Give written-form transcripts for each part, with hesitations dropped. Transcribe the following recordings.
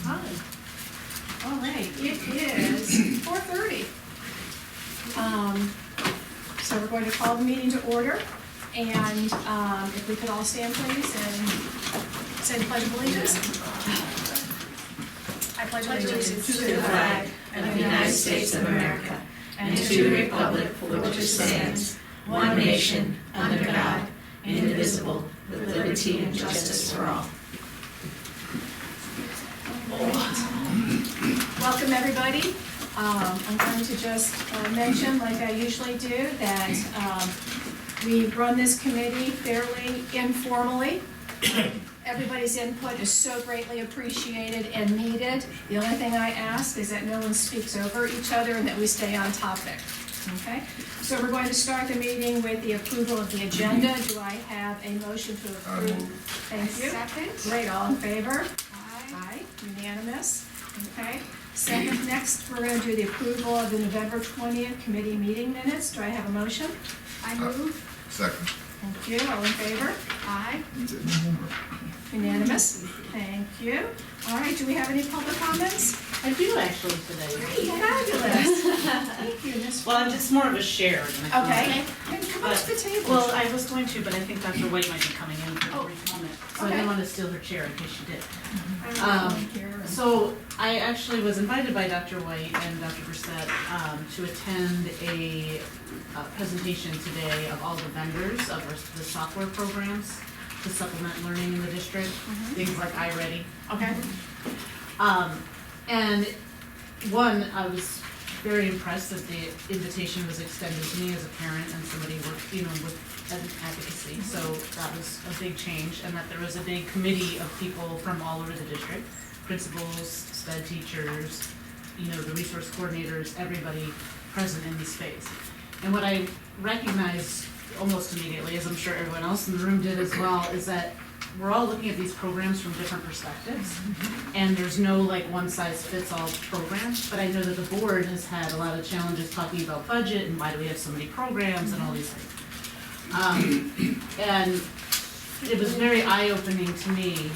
Hi. All right, it is 4:30. So we're going to call the meeting to order, and if we could all stand please and say the Pledge of Allegiance. I pledge allegiance to the flag of the United States of America and to the republic for which it stands, one nation, under God, indivisible, with liberty and justice for all. Welcome, everybody. I'm going to just mention, like I usually do, that we run this committee fairly informally. Everybody's input is so greatly appreciated and needed. The only thing I ask is that no one speaks over each other and that we stay on topic. Okay? So we're going to start the meeting with the approval of the agenda. Do I have a motion to approve? Thank you. Second. Great, all in favor? Aye. Aye, unanimous. Okay. Second, next, we're going to do the approval of the November 20th committee meeting minutes. Do I have a motion? I move. Second. Thank you, all in favor? Aye. Unanimous. Thank you. All right, do we have any public comments? I do actually today. Great, fabulous. Thank you, Ms. Well, it's more of a share than a comment. Okay, and come up to the table. Well, I was going to, but I think Dr. White might be coming in for a brief moment, so I okay. didn't want to steal her chair in case she did. Here. So I actually was invited by Dr. White and Dr. Brissett to attend a presentation today of all the vendors of the software programs to supplement learning in the district, things like iReady. Okay. And one, I was very impressed that the invitation was extended to me as a parent and somebody with advocacy. So that was a big change, and that there was a big committee of people from all over the district, principals, SPED teachers, the resource coordinators, everybody present in the space. And what I recognized almost immediately, as I'm sure everyone else in the room did as well, is that we're all looking at these programs from different perspectives, and there's no one size fits all program, but I know that the board has had a lot of challenges talking about budget and why do we have so many programs and all these things. And it was very eye-opening to me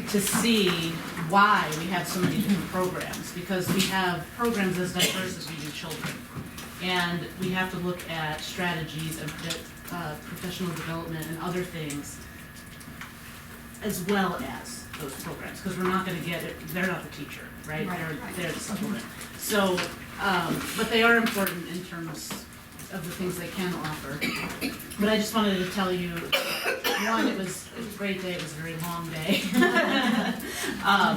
to see why we have so many different programs, because we have programs as diverse as we do children. And we have to look at strategies and professional development and other things as well as those programs, because we're not going to get it, they're not the teacher, right? They're the supplement. So, but they are important in terms of the things they can offer. But I just wanted to tell you, one, it was a great day, it was a very long day.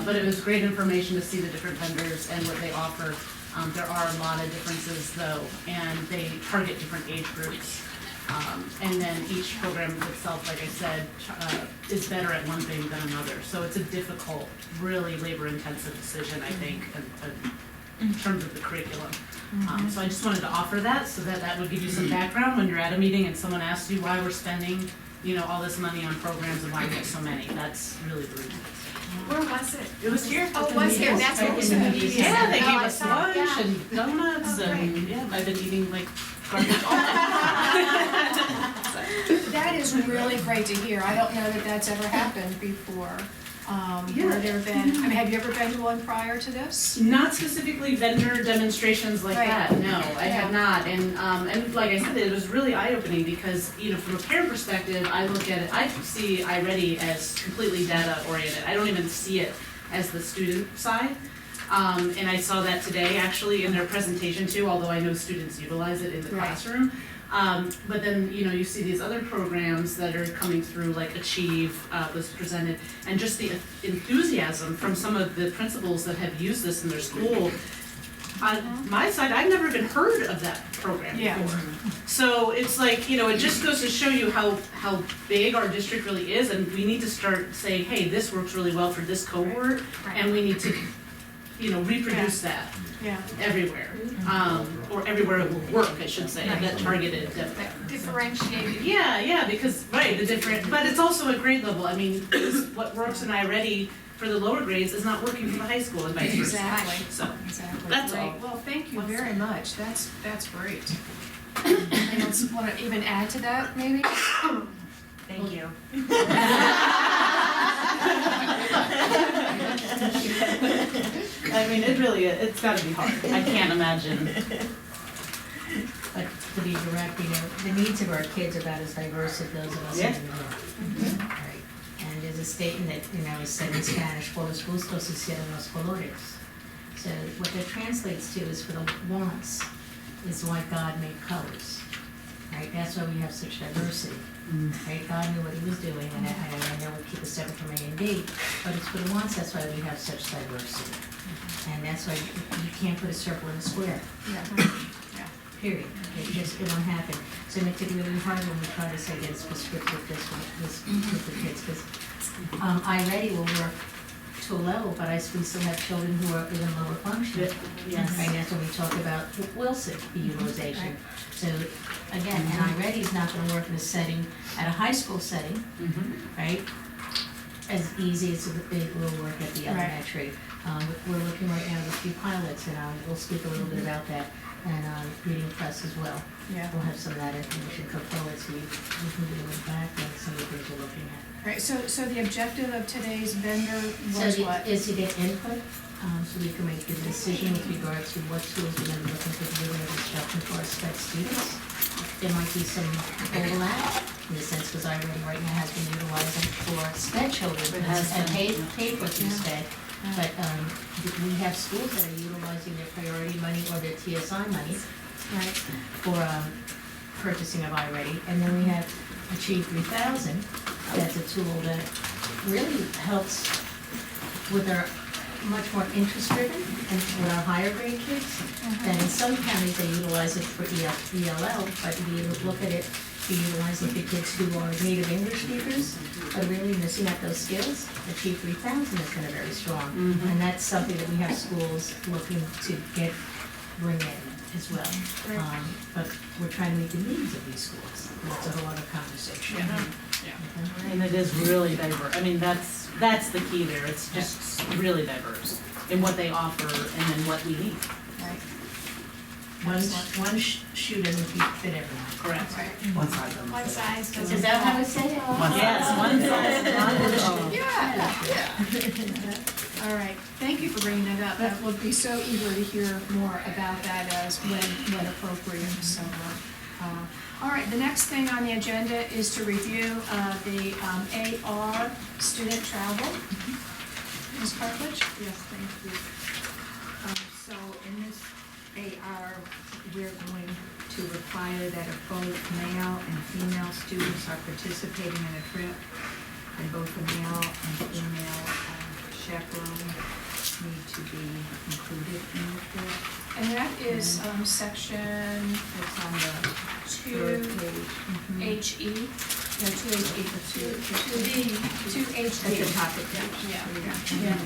But it was great information to see the different vendors and what they offer. There are a lot of differences though, and they target different age groups. And then each program itself, like I said, is better at one thing than another. So it's a difficult, really labor-intensive decision, I think, in terms of the curriculum. So I just wanted to offer that so that would give you some background when you're at a meeting and someone asks you why we're spending, all this money on programs and why we have so many. That's really the reason. Where was it? It was here. Oh, it was here. That's what was in the media. Yeah, they gave I us saw it, lunch yeah. and donuts Oh, and I've been eating garbage all day. That is really great to hear. I don't know that that's ever happened before. Where there have been, have you ever been to one prior to this? Not specifically vendor demonstrations like Right. that, no, I have not. And like I said, it was really eye-opening because, from a parent perspective, I look at it, I see iReady as completely data-oriented. I don't even see it as the student side. And I saw that today, actually, in their presentation too, although I know students utilize it in the classroom. But then, you see these other programs that are coming through, like Achieve was presented, and just the enthusiasm from some of the principals that have used this in their school. On my side, I've never even heard of that program before. So it's it just goes to show you how big our district really is, and we need to start saying, hey, this works really well for this cohort, and we need to, reproduce that. Everywhere, or everywhere it will work, I should say, that targeted. Differentiated. Yeah, because, the different, but it's also at grade level. I mean, what works in iReady for the lower grades is not working for the high school and vice versa. Exactly. So, Exactly. that's Great. all. Well, thank you very much. That's great. Anyone else want to even add to that, maybe? Thank you. I mean, it really, it's gotta be hard. I can't imagine. But to be direct, you know, the needs of our kids are about as diverse as those of us in the middle. Right. And there's a statement that, you know, is said in Spanish, por los gustos se hicieron los colores. So what that translates to is for the wants is why God made colors. Right, that's why we have such diversity. Right, God knew what he was doing, and I know we keep it separate from A and B, but it's for the wants, that's why we have such diversity. And that's why you can't put a circle in a square. Period. It won't happen. So it makes it really hard when we try to say that it's prescriptive this group of kids, because iReady will work to a level, but we still have children who are even lower functioning. Yes. Right, that's when we talk about Wilson utilization. So again, and iReady is not gonna work in a setting, at a high school setting, right? As easy as it will work at the elementary. We're looking right now at a few pilots, and we'll speak a little bit about that, and reading press as well. Yeah. We'll have some of that information come forward, so we can do it back and some of the things we're looking at. Right, so the objective of today's vendor was So what? is to get input, so we can make a decision with regard to what schools we're gonna be looking for doing instruction for our sped students. There might be some overlap, in the sense, because iReady right now has been utilizing for sped children, and paid for through sped. But, we have schools that are utilizing their priority money or their TSI money, right, for, purchasing of iReady. And then we have Achieve 3000, that's a tool that really helps with our much more interest-driven and with our higher grade kids. And in some counties, they utilize it for ELL, but we look at it, we utilize it for kids who are native English speakers, but really missing out those skills. Achieve 3000 is kind of very strong. And that's something that we have schools looking to bring in as well. Right. But we're trying to meet the needs of these schools. That's a whole other conversation. Okay. And it is really diverse. I mean, that's the key there. It's just really diverse in what they offer and then what we need. Right. One shoe doesn't fit everyone. Correct. One side. One size doesn't. Is that how it's said? Yes, one size. Yeah. All right, thank you for bringing that up. That would be so eager to hear more about that as when appropriate, so. All right, the next thing on the agenda is to review the AR student travel. Ms. Cartledge? Yes, thank you. So in this AR, we're going to require that if both male and female students are participating in a trip, and both the male and female chaperone need to be included in the trip. And that is section It's on the two third page. HE, no, two HE, two That's the HD. topic page. Yeah.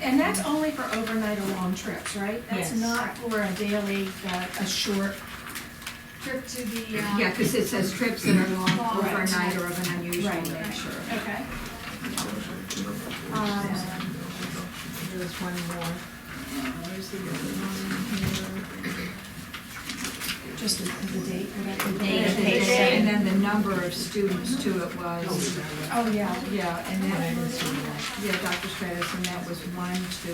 And that's only for overnight or long trips, right? That's Yes. not for a daily, a short. Trip to the, Yeah, because it says trips that are long, Right. overnight, or of an unusual Right. nature. Okay. There's one more. Where's the other one here? Just the date for that? The date, And page then- seven. And then the number of students too, it was, Oh, yeah. yeah, and I then, didn't see that. yeah, Dr. Stratus, and that was 1 to.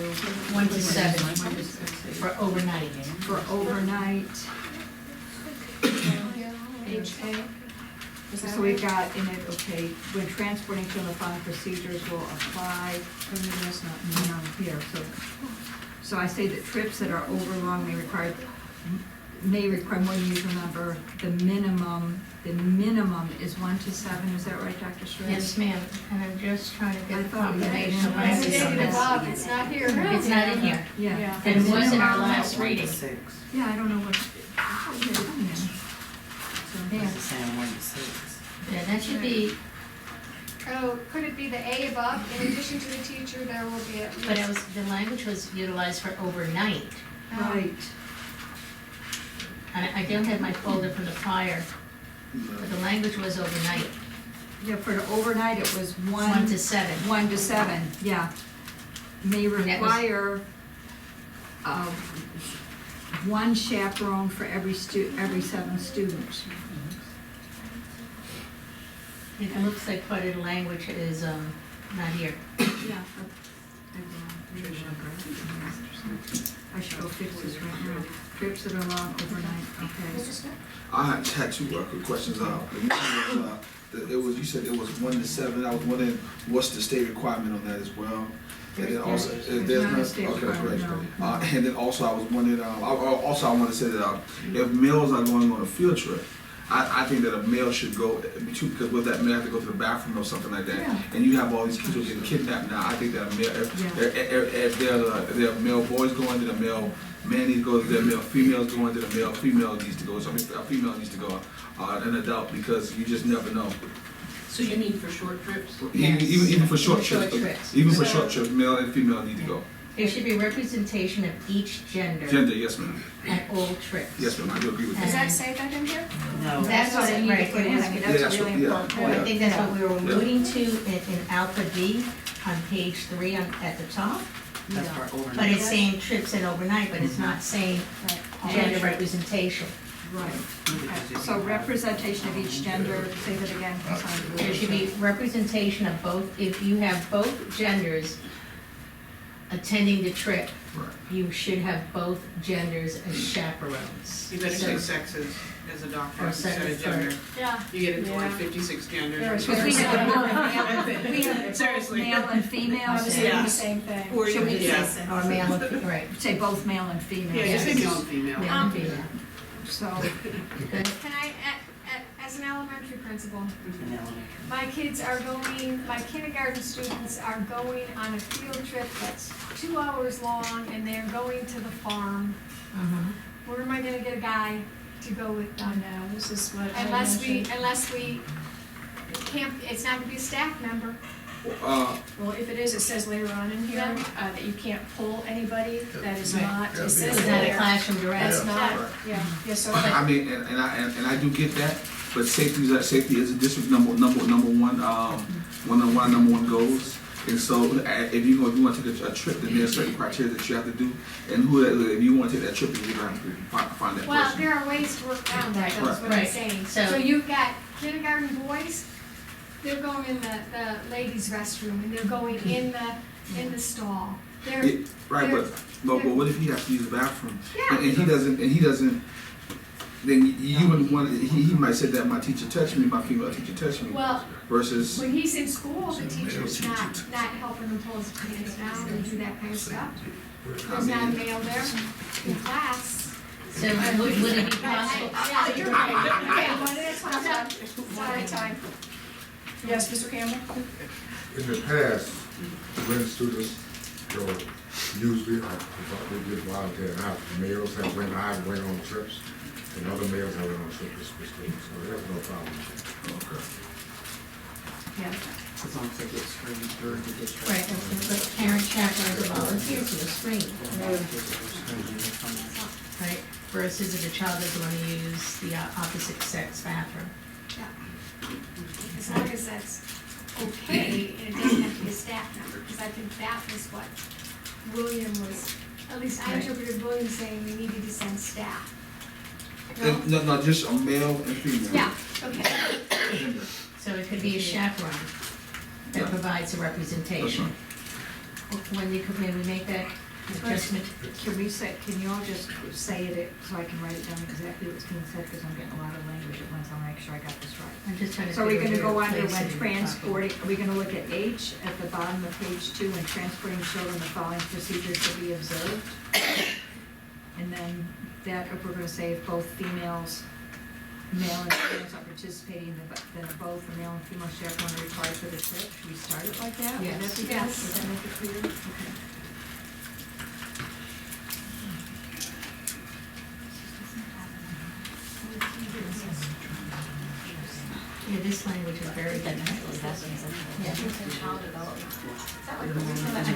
1 to 7. 1 to 6. For overnight. For overnight, HA? Is that so we've right? got in it, okay, when transporting children, the following procedures will apply. That's not. No, here, so I say that trips that are overlong may require more than usual number. The minimum is 1 to 7, is that right, Dr. Stratus? Yes, ma'am, and I'm just trying to I get thought we had confirmation of it. my It's Yes. negative Bob, it's not here. It's not in here. Yeah. And it was in our last reading. Yeah, I don't know what, I thought we had it in there. Yeah. It's saying 1 to 6. Yeah, that should be, Oh, could it be the A above? In addition to the teacher, there will be at least. but the language was utilized for overnight. Right. And I don't have my folder from the prior, but the language was overnight, Yeah, for the overnight, it was 1 to 7. 1 to 7, yeah. May that was- require, one chaperone for every 7 students. It looks like part of the language is not here. Yeah. I should go fix this right now. Trips that are long overnight, okay. I had two quick questions. The one was, it was, you said it was 1 to 7. I was wondering, what's the state requirement on that as well? And then also, There's not a state okay, requirement, great. no. And then also I was wondering, I want to say that if males are going on a field trip, I think that a male should go too, because with that male have to go to the bathroom or something like that. Yeah. And you have all these kids who are getting kidnapped now. I think that a male, if there are male boys going, then a male man needs to go, there are male females going, then a male female needs to go. So I mean, a female needs to go, an adult, because you just never know. So you mean for short trips? Even for short Short trips, trips. even for short trips, male and female need to go. There should be representation of each gender Gender, yes ma'am. at all trips. Yes ma'am, I do agree with Does that. that say that in here? No. That's what That's it, what right, you put in, I mean, Yeah, that's that's a really what- yeah, important yeah. point. I think that's what we were alluding to in Alpha B on page 3 at the top. That's for overnight. But it's saying trips and overnight, but it's not saying gender representation. Right, okay. So representation of each gender, say that again. Sorry. There should be representation of both, if you have both genders attending the trip, Right. you should have both genders as chaperones. You better So- say sexes as a doctor Or instead sex- of gender. Yeah. You get into like Yeah. 56 genders. There is- Because we have we have both Seriously. male and I female, was saying Yeah. the same thing. Or Should we yeah. say- Or male, and- right, say both male and female. Yeah, just say Yes. male and female. male and female. So, Good. Can I, as an elementary principal, my kids are going, my kindergarten students are going on a field trip that's 2 hours long, and they're going to the farm. Mhm. Where am I gonna get a guy to go with I them? know, this is what I Unless we, mentioned. it can't, it's not gonna be a staff member. Well, if it is, it says later on in here, that you can't pull anybody that is Right. not, Yeah, it says Is that a there. classroom direct? That's not, Right. yeah, yeah, so, I but, mean, and I do get that, but safety is a district number one, one of the number one goals. And so, if you want to take a trip, then there's certain criteria that you have to do. And if you want to take that trip, then you're gonna have to find that Well, person. there are ways to work around that, that's what I'm Right. saying. So- So you've got kindergarten boys, they're going in the ladies' restroom, and they're going in the stall. They're, Yeah, right, but what if he has to use the bathroom? Yeah. And he doesn't, then you wouldn't want, he might say that my teacher touched me, my female teacher touched me, well, versus, when he's in school, the teacher's not helping him pull his pants down and do that kind of stuff. I There's not a mean, male there in class. So would it be possible? yeah, you're right, okay, one at a time, sorry, time. Yes, Mr. Campbell? In the past, when students go, usually, they get volunteer out, males have went on trips, and other males have went on trips with students, so there's no problem. okay. yeah. As long as they get screened during the district. Right, but parent chaperones are volunteer to the screen, right? Versus if a child doesn't want to use the opposite sex bathroom. As long as that's okay, and it doesn't have to be a staff member, because I think that was what William was, at least I Right. interpreted William saying we needed to send staff. No, just a male and female. Yeah, okay. Gender. So it could be a chaperone that provides a representation. When can we make that adjustment? Can you all just say it so I can write it down exactly what's being said, because I'm getting a lot of language at once, I'll make sure I got this right. I'm just trying to. So we're figure gonna go where to under place it when in the transporting, are we gonna look at H at the bottom of page 2, when transporting children, the following procedures should be observed? And then that, if we're gonna say if both females, male and females are participating, then both the male and female chaperone are required for the trip, should we start it like that? Would Yes. that be good? Yes. Would that make it clear? Okay. Yeah, this language is very technical. Yeah. I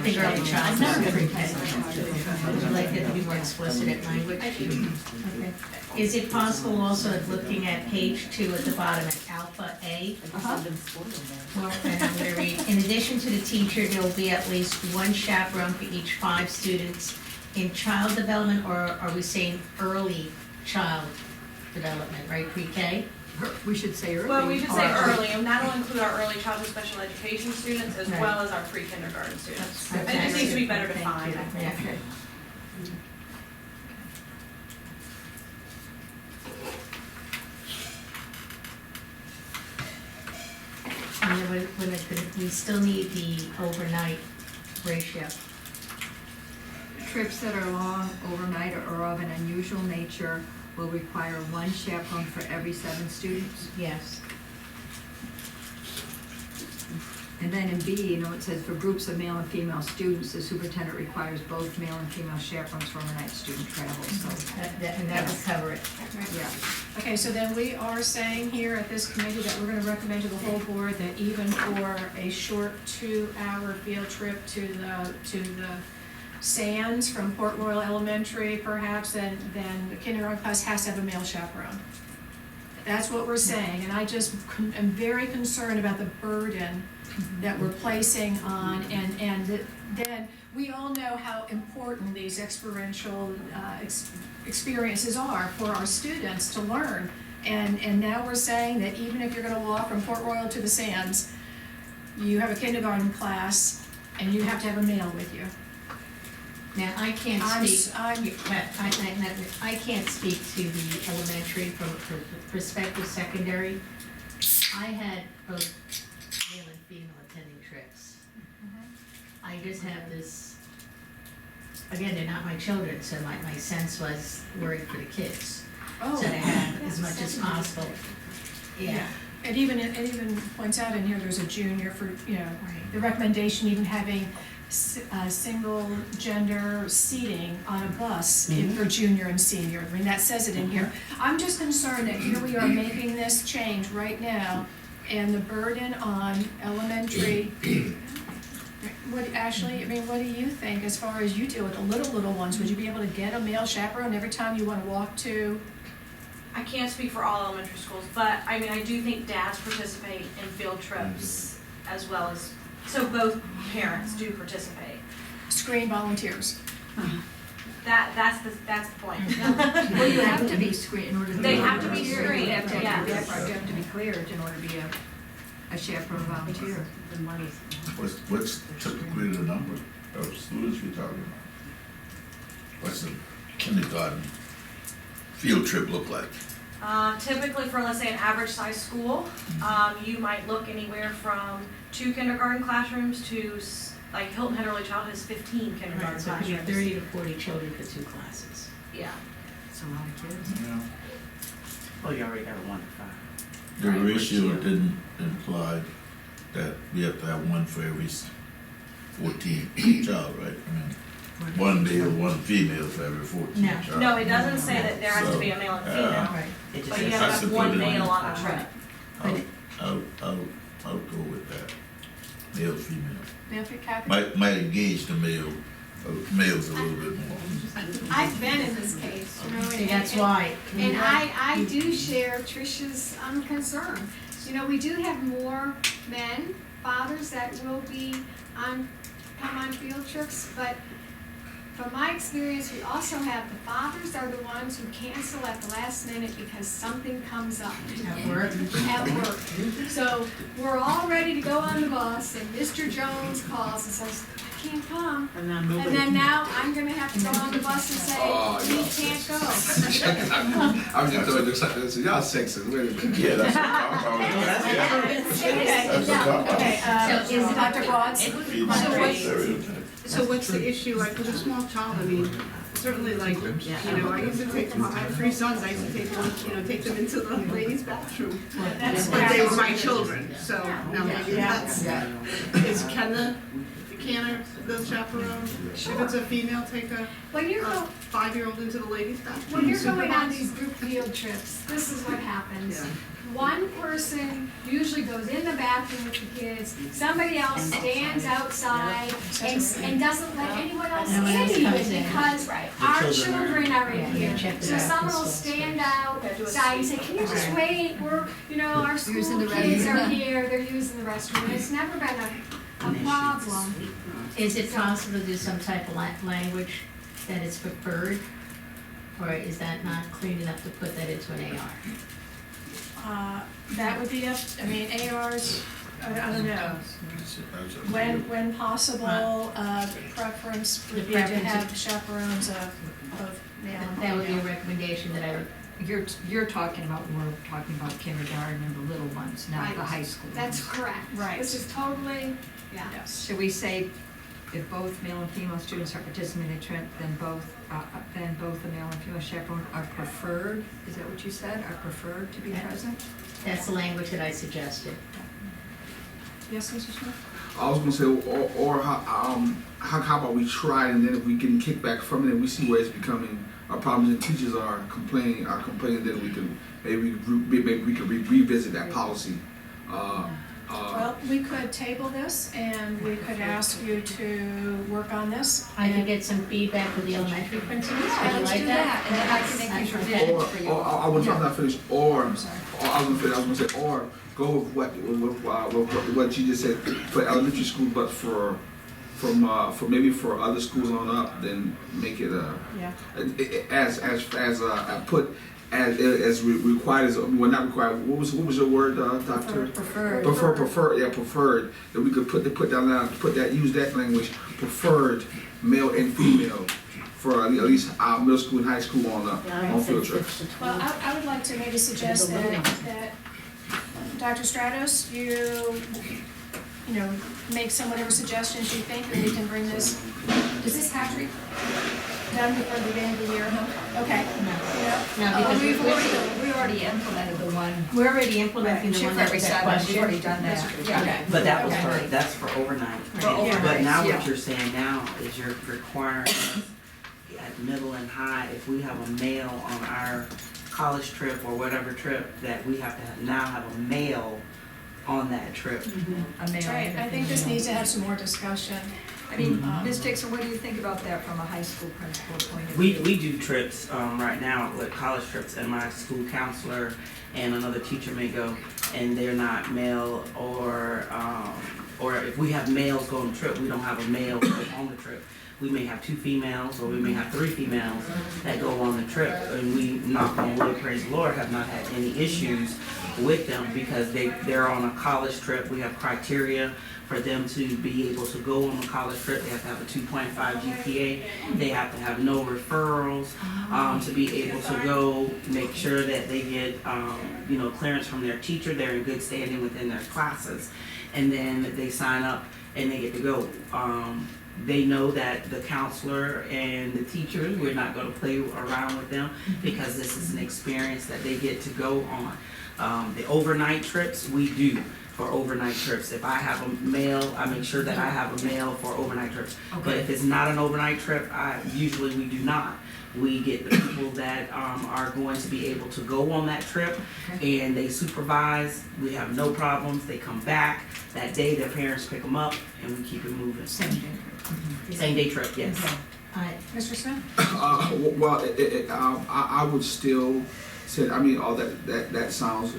think early childhood is pretty technical. Would you like it to be more explicit in language? Okay. Is it possible also looking at page 2 at the bottom at alpha A? Well, and I'm gonna read, in addition to the teacher, there will be at least one chaperone for each 5 students in child development, or are we saying early child development, right, pre-K? We should say early. Well, we should say or- early, and that'll include our early childhood special education students as Right. well as our pre-kindergarten students. That's It just needs to be better Thank defined, you. I think. Yeah. And then we still need the overnight ratio. Trips that are long, overnight, or of an unusual nature will require one chaperone for every 7 students. Yes. And then in B, it says for groups of male and female students, the superintendent requires both male and female chaperones for overnight student travel, so, And that would cover it. yeah. Okay, so then we are saying here at this committee that we're gonna recommend to the whole board that even for a short 2-hour field trip to the Sands from Port Royal Elementary perhaps, then the kindergarten class has to have a male chaperone. That's what we're saying, and I just am very concerned about the burden that we're placing on, and then we all know how important these experiential experiences are for our students to learn. And now we're saying that even if you're gonna walk from Port Royal to the Sands, you have a kindergarten class and you have to have a male with you. Now, I can't I'm speak, s- I can't speak to the elementary from perspective secondary. I had both male and female attending trips. I just have this, again, they're not my children, so my sense was worried for the kids. Oh, So to have as much as possible. Yeah. it even points out in here, there's a junior for, you know, Right. the recommendation even having single gender seating on a bus for junior and senior. I mean, that says it in here. I'm just concerned that here we are making this change right now, and the burden on elementary. What, Ashley, I mean, what do you think as far as you deal with the little ones? Would you be able to get a male chaperone every time you wanna walk to? I can't speak for all elementary schools, but I mean, I do think dads participate in field trips as well as, so both parents do participate. Screen volunteers? That's the point. Well, you have to be screened in order to be. They have to be volunteer. screened, You have to have, yes. you have to be cleared in order to be a chaperone volunteer. What's typically the number of students we're talking about? What's the kindergarten field trip look like? Typically for, let's say, an average size school, you might look anywhere from 2 kindergarten classrooms to, like Hilton Head Early Childhood has 15 kindergarten Right, so it could be classrooms. 30 to 40 children for 2 classes. Yeah. It's a lot of kids. Yeah. Oh, you already got a 1 to 5. The Right, ratio yeah. didn't imply that we have to have one for every 14 child, right? I mean, one male, one female for every 14 No. child. No, it doesn't say that there has to be a male and female, Right. It just but you says have to has to have put one it in. male on a trip. I'll go with that. Male, female. Kathy? Might engage the males a little bit more. I've been in this case, you know, See, and, that's and- why. and I do share Tricia's concern. You know, we do have more men, fathers that will come on field trips, but from my experience, we also have the fathers are the ones who cancel at the last minute because something comes up At work. at work. So we're all ready to go on the bus, and Mr. Jones calls and says, I can't come. And then And nobody. then now I'm gonna have to go on the bus and say, Oh, we yeah. can't go. I was just throwing this out there, so y'all sexist, wait a minute. Yeah, that's what I'm talking about. Yeah. That's what I'm talking Okay, about. so is Dr. Watts? Female stereotype. So what's the issue, like with a small child, I mean, certainly like, you know, I used to take them, I have 3 sons, I used to take one, you know, take them into the ladies' bathroom. That's But they were my children, so now maybe that's, can the chaperone, if it's a female, take a When you're 5-year-old into the ladies' bathroom? When you're going on Supervise? these group field trips, this is what happens. Yeah. One person usually goes in the bathroom with the kids, somebody else stands outside and doesn't let anyone else No one in else even comes in. because our children are in Yeah, here. check the So someone will bathroom stand outside and say, can you just wait, our school Using the kids are restroom. here, they're using the restroom. It's never been a problem. Is it possible to do some type of language that it's preferred? Or is that not clean enough to put that into an AR? That would be up, I mean, ARs, I don't know. When possible, preference would be to have chaperones of male and That would be a female. recommendation that I would, you're talking about, we're talking about kindergarten and the little ones, not the Right. high school. That's correct. Right. Which is totally, yeah. Yes. Should we say if both male and female students are participating in the trip, then both the male and female chaperone are preferred? Is that what you said, are preferred to be present? That's the language that I suggested. Yes, Mr. Smith? I was gonna say, or how about we try, and then if we get kickback from it, and we see where it's becoming a problem, and teachers are complaining, then we can, maybe we can revisit that policy. Well, we could table this and we could ask you to work on this. I could and- get some feedback with the elementary principals, would Yeah, you let's like do that? that, and then I can make these Okay. Or, revisions for you. I was not finished, or, I'm sorry. I was gonna say, or go with what you just said for elementary school, but for maybe for other schools on up, then make it Yeah. as required as, well, not required, what was your word, Doctor? Preferred. Preferred, that we could use that language, preferred male and female for at least our middle school and high school on field trips. Well, I would like to maybe suggest that Dr. Stratos, you know, make some whatever suggestions you think, and we can bring this, is this Patrick? Done before the end of the year, huh? Okay. No, Yeah. because We already implemented the one. we're already implementing the one that was that We've question. already done that. Yeah. But that was Okay. that's for overnight. For overnight, But now yeah. what you're saying now is you're requiring us at middle and high, if we have a male on our college trip or whatever trip, that we have to now have a male on that trip. A male That's right, and a I think this female. needs to have some more discussion. I mean, Ms. Dixon, what do you think about that from a high school principal point of view? We do trips right now with college trips, and my school counselor and another teacher may go, and they're not male, or if we have males go on the trip, we don't have a male on the trip. We may have 2 females, or we may have 3 females that go on the trip, and we, knock on wood, praise the Lord, have not had any issues with them because they're on a college trip. We have criteria for them to be able to go on a college trip. They have to have a 2.5 GPA. They have to have no referrals to be able to go. Make sure that they get clearance from their teacher. They're in good standing within their classes, and then they sign up and they get to go. They know that the counselor and the teachers, we're not going to play around with them because this is an experience that they get to go on. The overnight trips, we do for overnight trips. If I have a male, I make sure that I have a male for overnight trips. But if it's not an overnight trip, usually we do not. We get the people that are going to be able to go on that trip, and they supervise. We have no problems. They come back that day. Their parents pick them up, and we keep it moving. Same day. Same day trip, yes. Mr. Smith? Well, I would still say, I mean, all that sounds,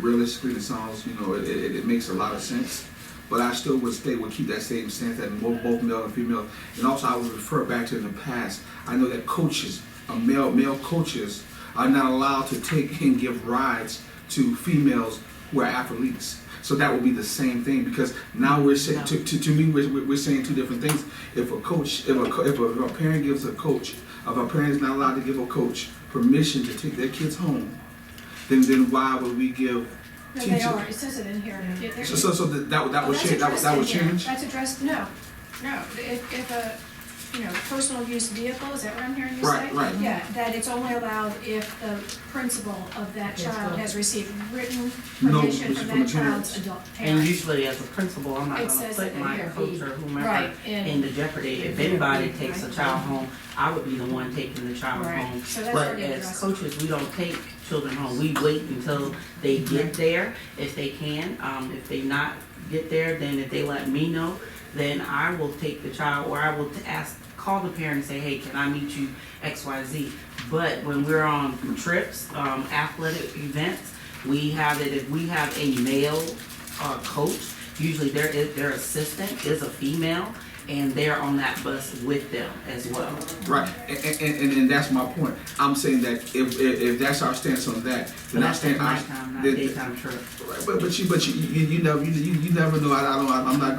realistically, it sounds, it makes a lot of sense. But I still would keep that same stance that both male and female. And also, I would refer back to in the past. I know that coaches, male coaches, are not allowed to take and give rides to females who are athletes. So that would be the same thing, because now we're saying, to me, we're saying 2 different things. If a parent gives a coach, if a parent is not allowed to give a coach permission to take their kids home, then why would we give No, teachers? they are, it says it in here. So that would change. That would change. That's addressed, no. If a, personal use vehicle, is that what I'm hearing you say? Right. Yeah, that it's only allowed if the principal of that child has received written No, permission from from the that parents. child's adult And parent. usually, as a principal, I'm not It going to says put it in my here. coach or whomever Right, and- into jeopardy. If anybody takes a child home, I would be the one taking the child Right. home. So that's But already as addressed. coaches, we don't take children home. We wait until they get there, if they can. If they not get there, then if they let me know, then I will take the child, or I will call the parent and say, hey, can I meet you XYZ? But when we're on trips, athletic events, we have it, if we have a male coach, usually their assistant is a female, and they're on that bus with them as well. Right, and that's my point. I'm saying that if that's our stance on that, then I That's stand. at nighttime, not then- daytime trip. Right, but you never know. I'm not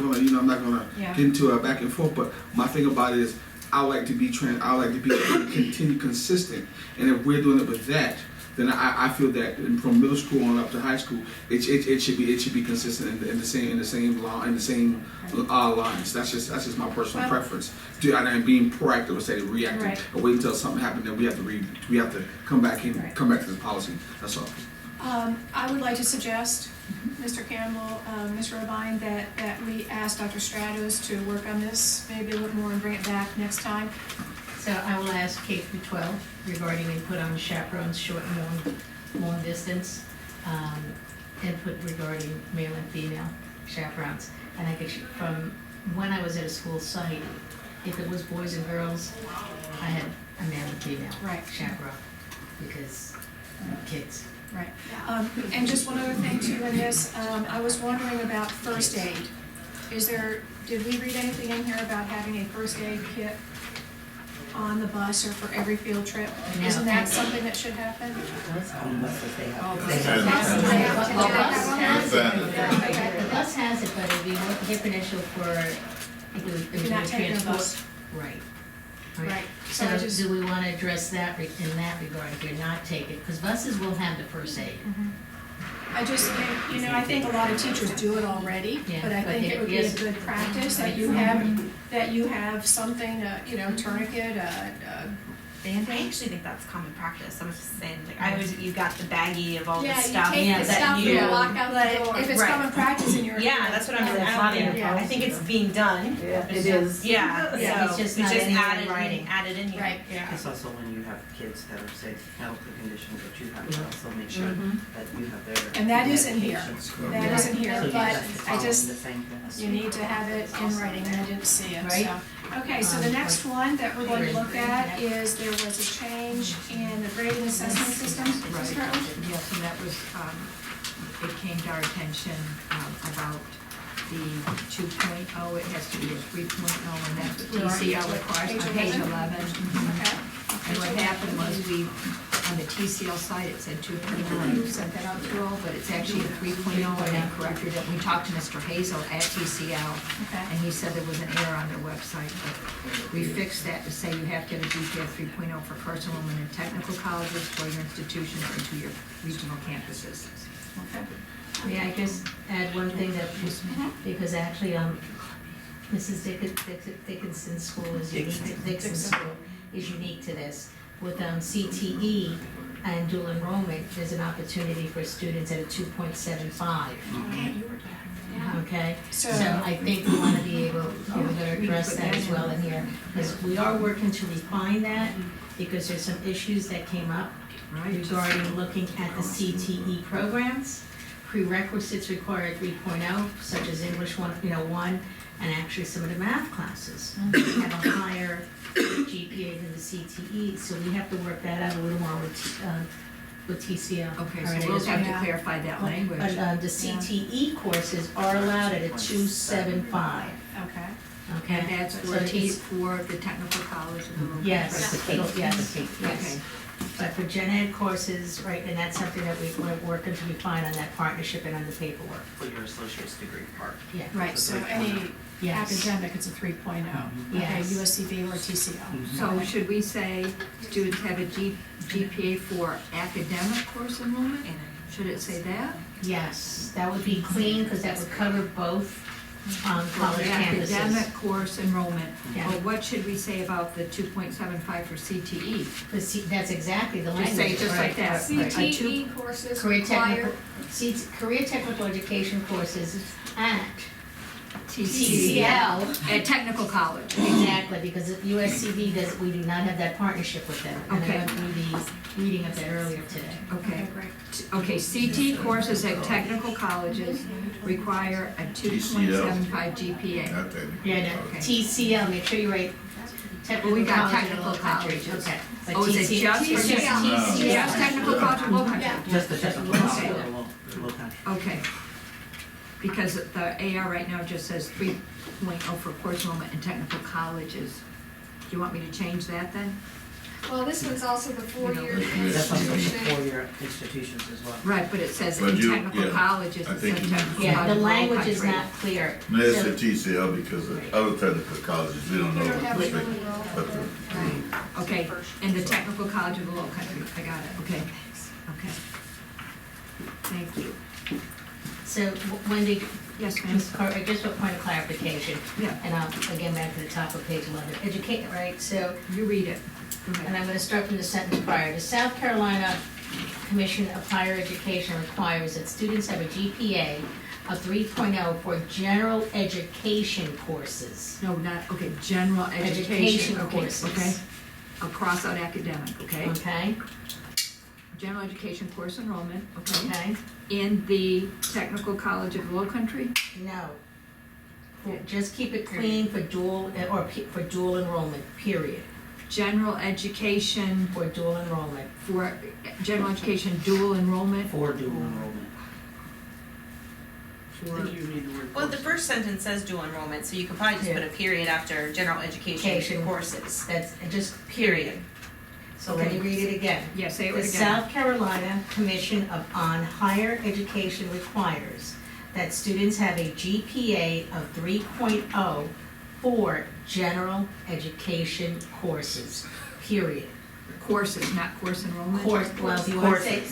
gonna Yeah. get into a back and forth. But my thing about it is, I like to be continue consistent. And if we're doing it with that, then I feel that from middle school on up to high school, it should be consistent in the same lines. That's just my personal Well- preference. And being proactive instead of reactive, Right. or wait until something happens, then we have to come back to the policy. That's all. I would like to suggest, Mr. Campbell, Ms. Robine, that we ask Dr. Stratos to work on this maybe a little more and bring it back next time. So I will ask K through 12 regarding input on chaperones, short and long distance, input regarding male and female chaperones. And I could, from when I was at a school site, if it was boys and girls, I had a male and female Right. chaperone, because kids. Right. And just one other thing too in this, I was wondering about first aid. Did we read anything in here about having a first aid kit on the bus or for every field trip? No. Isn't that something that should happen? On buses they have. They The have- bus has it, but it'd be more different issue for people who If you're not taking a transport. bus. Right. Right. So So I just, do we want to address that in that regard, if you're not taking, because buses will have the first aid. I just think, I think a lot of teachers do it already, Yeah, but I but think it would be a yes. good practice that you have something, tourniquet, I actually think that's common practice. I'm just saying, like, I always, you got the baggie of all the yeah, stuff you take the that stuff you. and walk out the door. If it's Right. common practice in your. Yeah, that's what I'm saying. I think it's being done. It is. Yeah, Yeah, so it's just not anywhere in added, writing. added in here. Right. Yeah. It's also when you have kids that are say medical conditions that you have to also make sure that you have their. And that isn't here. medications. That isn't So here, you but have to I follow just, the same thing. you need to have it in writing, and I didn't see it, Right. so. Okay, so the next one that we're going to look at is there was a change in the grading assessment system. Mrs. Hartman? Yes, and that was, it came to our attention, about the 2.0, it has to be a 3.0, and that's what TCL requires on page 11. Okay. And what happened was on the TCL site, it said 2.0, and we sent that out to all, but it's actually a 3.0, and I corrected it. We talked to Mr. Hazel at TCL, Okay. and he said there was an error on their website, but we fixed that to say you have to have a GPA 3.0 for first enrollment in technical colleges, for your institutions, and to your regional campuses. Okay. May I just add one thing that, because actually, Mrs. Dickinson's school is unique, Dixon's school is unique to this. With CTE and dual enrollment, there's an opportunity for students at a 2.75. Okay, so I think we want to be able to address that as well in here, because we are working to refine that, because there's some issues that came up regarding looking at the CTE programs. Prerequisites require 3.0, such as English 1, and actually some of the math classes have a higher GPA than the CTE, so we have to work that out a little more with TCL. Okay, All right, so we'll have to Yeah. clarify that language. But the CTE courses are allowed at a 2.75, Okay. okay? And that's So for the technical college and the local. Yes, yes, Okay. yes. But for gen ed courses, right, and that's something that we're working to refine on that partnership and on the paperwork. For your associate's degree part. Yeah. Right, so any Yes. academic, it's a 3.0. Okay, Yes. USCB or TCL. So should we say students have a GPA for academic course enrollment? Should it say that? Yes, that would be clean, because that would cover both college campuses. Academic course enrollment. Yeah. But what should we say about the 2.75 for CTE? That's exactly the Just language. say it just like right. that. CTE courses Career require. career technical education courses at TCL. TCL. At technical college. Exactly, because USCB we do not have that partnership with them. And Okay. I went through the reading of that earlier today. Okay. great. Okay, CT courses at technical colleges require a 2.75 GPA. Not that. Yeah, no, Okay. TCL, make sure you write technical We got college in technical low country. colleges. Okay. But Oh, is it TCL just, it's just No. TCL. just technical college or low country? Yeah. Just the technical Okay. college, low country. Okay. Because the AR right now just says for course enrollment in technical colleges. Do you want me to change that then? Well, this one's also the four-year That's also for institution. four-year institutions as well. Right, but it says But in you- technical yeah, colleges, I it think says you- technical Yeah, colleges the of all language is country. not clear. And that's So- the TCL because of other technical colleges, we don't know We don't have what a they, really well. but the, Right, okay, in the technical college of the low country, I got it, okay, okay. Thank you. So Wendy, Yes, ma'am? just a point of clarification, Yeah, and I'll, again, back to the top of page 11. Educate, right, so, you read it. Go and ahead. I'm gonna start from the sentence prior. The South Carolina Commission of Higher Education requires that students have a GPA of 3.0 for general education courses. No, not, okay, general education, Education okay, courses. okay. I'll cross out academic, okay? Okay, General education course enrollment, okay? okay, In the technical college of the low country? no. Just keep it clean for dual, for dual enrollment, period, General education for dual enrollment. for, general education dual enrollment For dual enrollment. for, Well, the first sentence says dual enrollment, so you could probably just put a period after general education Education. courses. That's just period. So let me read it again. yeah, say it The again. South Carolina Commission on Higher Education requires that students have a GPA of 3.0 for general education courses, period. Courses, not course enrollment? Course, well, if you want to say,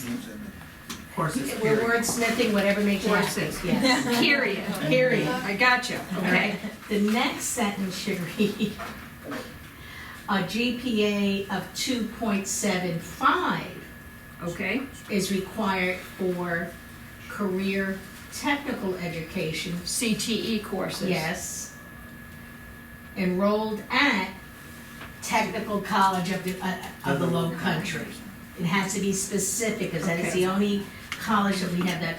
Courses, we're period. wordsmithing, whatever makes you happy. Courses. Yes. Period. Period. I got you, okay? The next sentence should read, a GPA of 2.75 Okay, is required for career technical education. CTE courses. Yes. Enrolled at Technical College of the Low Country. It has to be specific, because that is the only college that we have that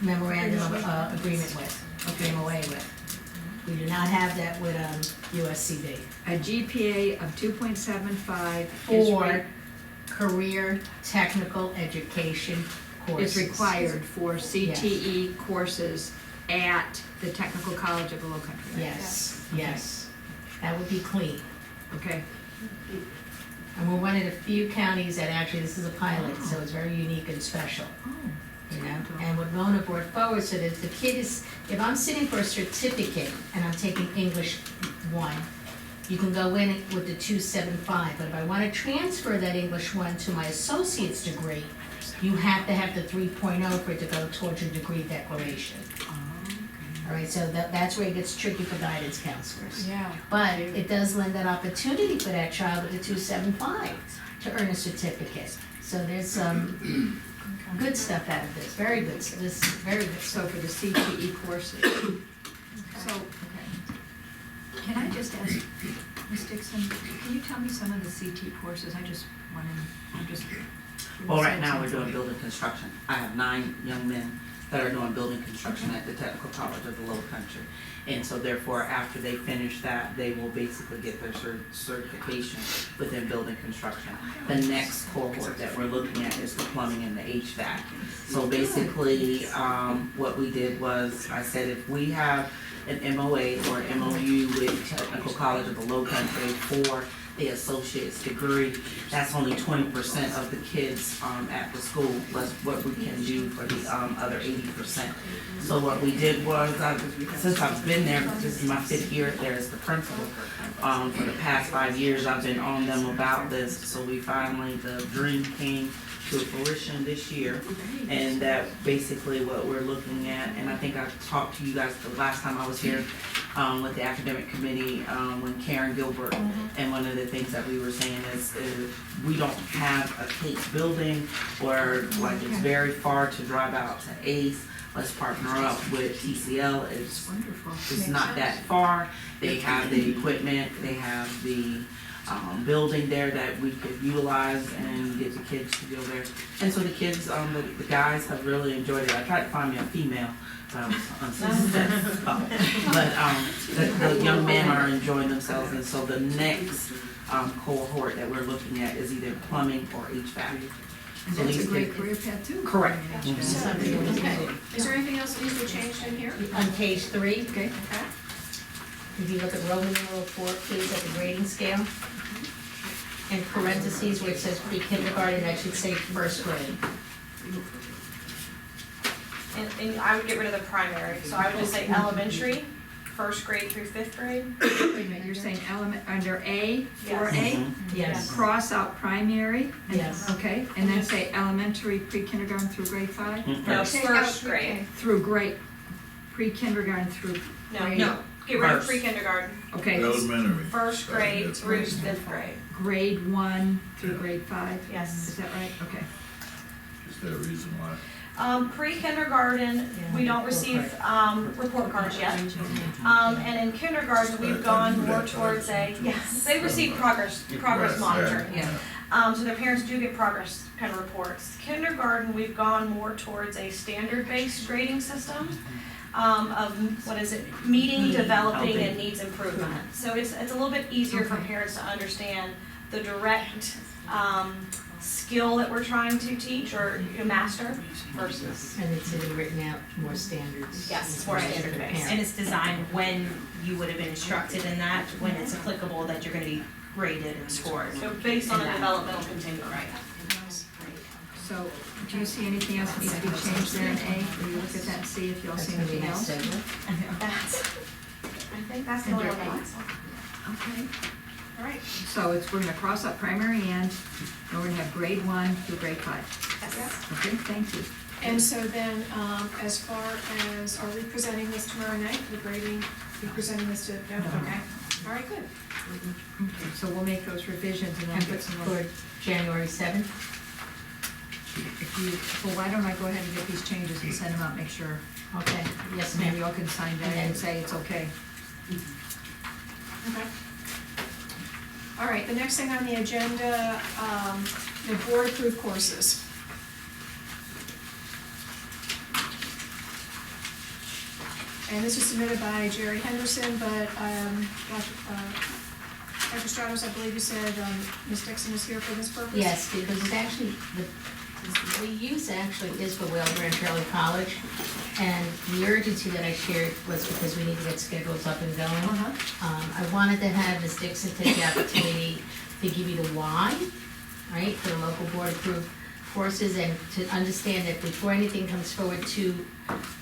memorandum of agreement with, MOA with. We do not have that with USCB. A GPA of 2.75 For career technical education courses. is required for CTE courses at the technical college of the low country. Yes, yes. That would be clean. Okay, And we're one of the few counties that actually, this is a pilot, so it's very unique and special. You know, and what Mona brought forward, so that the kid is, if I'm sitting for a certificate and I'm taking English 1, you can go in with the 275, but if I wanna transfer that English 1 to my associate's degree, you have to have the 3.0 for it to go towards your degree declaration. All right, so that's where it gets tricky for guidance counselors. yeah. But it does lend that opportunity for that child with the 275 to earn a certificate. So there's some good stuff out of this, very good, this is very good. So for the CTE courses. So, okay. Can I just ask, Ms. Dixon, can you tell me some of the CT courses? I just want to, I'm just. Well, right now, we're doing building construction. I have 9 young men that are doing building construction at the Technical College of the Low Country. And so therefore, after they finish that, they will basically get their certification within building construction. The next cohort that we're looking at is the plumbing and the HVAC. So basically, what we did was, I said if we have an MOA or an MOU with Technical College of the Low Country for the associate's degree, that's only 20% of the kids at the school. That's what we can do for the other 80%. So what we did was, since I've been there, this is my 5th year there as the principal, for the past 5 years, I've been on them about this. So we finally, the dream came to fruition this year, and that basically what we're looking at, and I think I talked to you guys the last time I was here with the academic committee, when Karen Gilbert, and one of the things that we were saying is we don't have a Cates building, or like it's very far to drive out to ACE. Let's partner up with TCL. It's not that far. They have the equipment, they have the building there that we could utilize and get the kids to go there. And so the kids, the guys have really enjoyed it. I tried to find me a female, but I was unsuccessful. But the young men are enjoying themselves, and so the next cohort that we're looking at is either plumbing or HVAC. And So that's a these great kids- career path too. Correct. Something we can do. Is there anything else that needs to be changed in here? On page 3, Okay. Okay. if you look at Roman numeral 4, please, at the grading scale, in parentheses where it says pre-kindergarten, that should say first grade. And I would get rid of the primary, so I would just say elementary, first grade through fifth grade. Wait a minute, you're saying element, under A, 4A? Yes. Cross out primary? and- Yes. Okay, and then say elementary, pre-kindergarten through grade 5? No, First. first grade. Through grade, pre-kindergarten through, No, Grade. no, get rid of First. pre-kindergarten, okay, Elementary. first grade through fifth grade. grade 1 through grade 5? Yes. Is that right? Okay. Is there a reason why? Pre-kindergarten, we don't receive, report cards yet. And in kindergarten, we've gone more towards yes, they receive progress monitoring. Yeah. So their parents do get progress kind of reports. Kindergarten, we've gone more towards a standard-based grading system, of, what is it, meeting, developing, and needs improvement. So it's a little bit easier for parents to understand the direct, skill that we're trying to teach or master versus. And it's written out more standards. Yes, it's more standard based. And it's designed when you would have been instructed in that, when it's applicable, that you're gonna be graded and scored. So based on a developmental continuum. Right. So, do you see anything else that needs to be changed there in A? Will you look at that and see if y'all That's see gonna be anything next else? segment. I think that's the only one that makes sense. Okay. All right. So we're gonna cross out primary and we're gonna have grade 1 through grade 5. Yes. Okay, thank you. And so then, as far as, are we presenting this tomorrow night, the grading, we presenting this to, no, okay, all right, good. Okay, so we'll make those revisions and then And put some more. for January 7th, If you, well, why don't I go ahead and get these changes and send them out, make sure, okay, yes, maybe ma'am. y'all can sign that and say it's okay. Okay. All right, the next thing on the agenda, the board approved courses. And this was submitted by Jerry Henderson, but, Dr. Stratos, I believe you said, Ms. Dixon is here for this purpose? Yes, because it's actually, the use actually is for Whale Branch Early College, and the urgency that I shared was because we need to get schedules up and going. Uh-huh. I wanted to have Ms. Dixon take the opportunity to give you the why, right, for the local board approved courses, and to understand that before anything comes forward to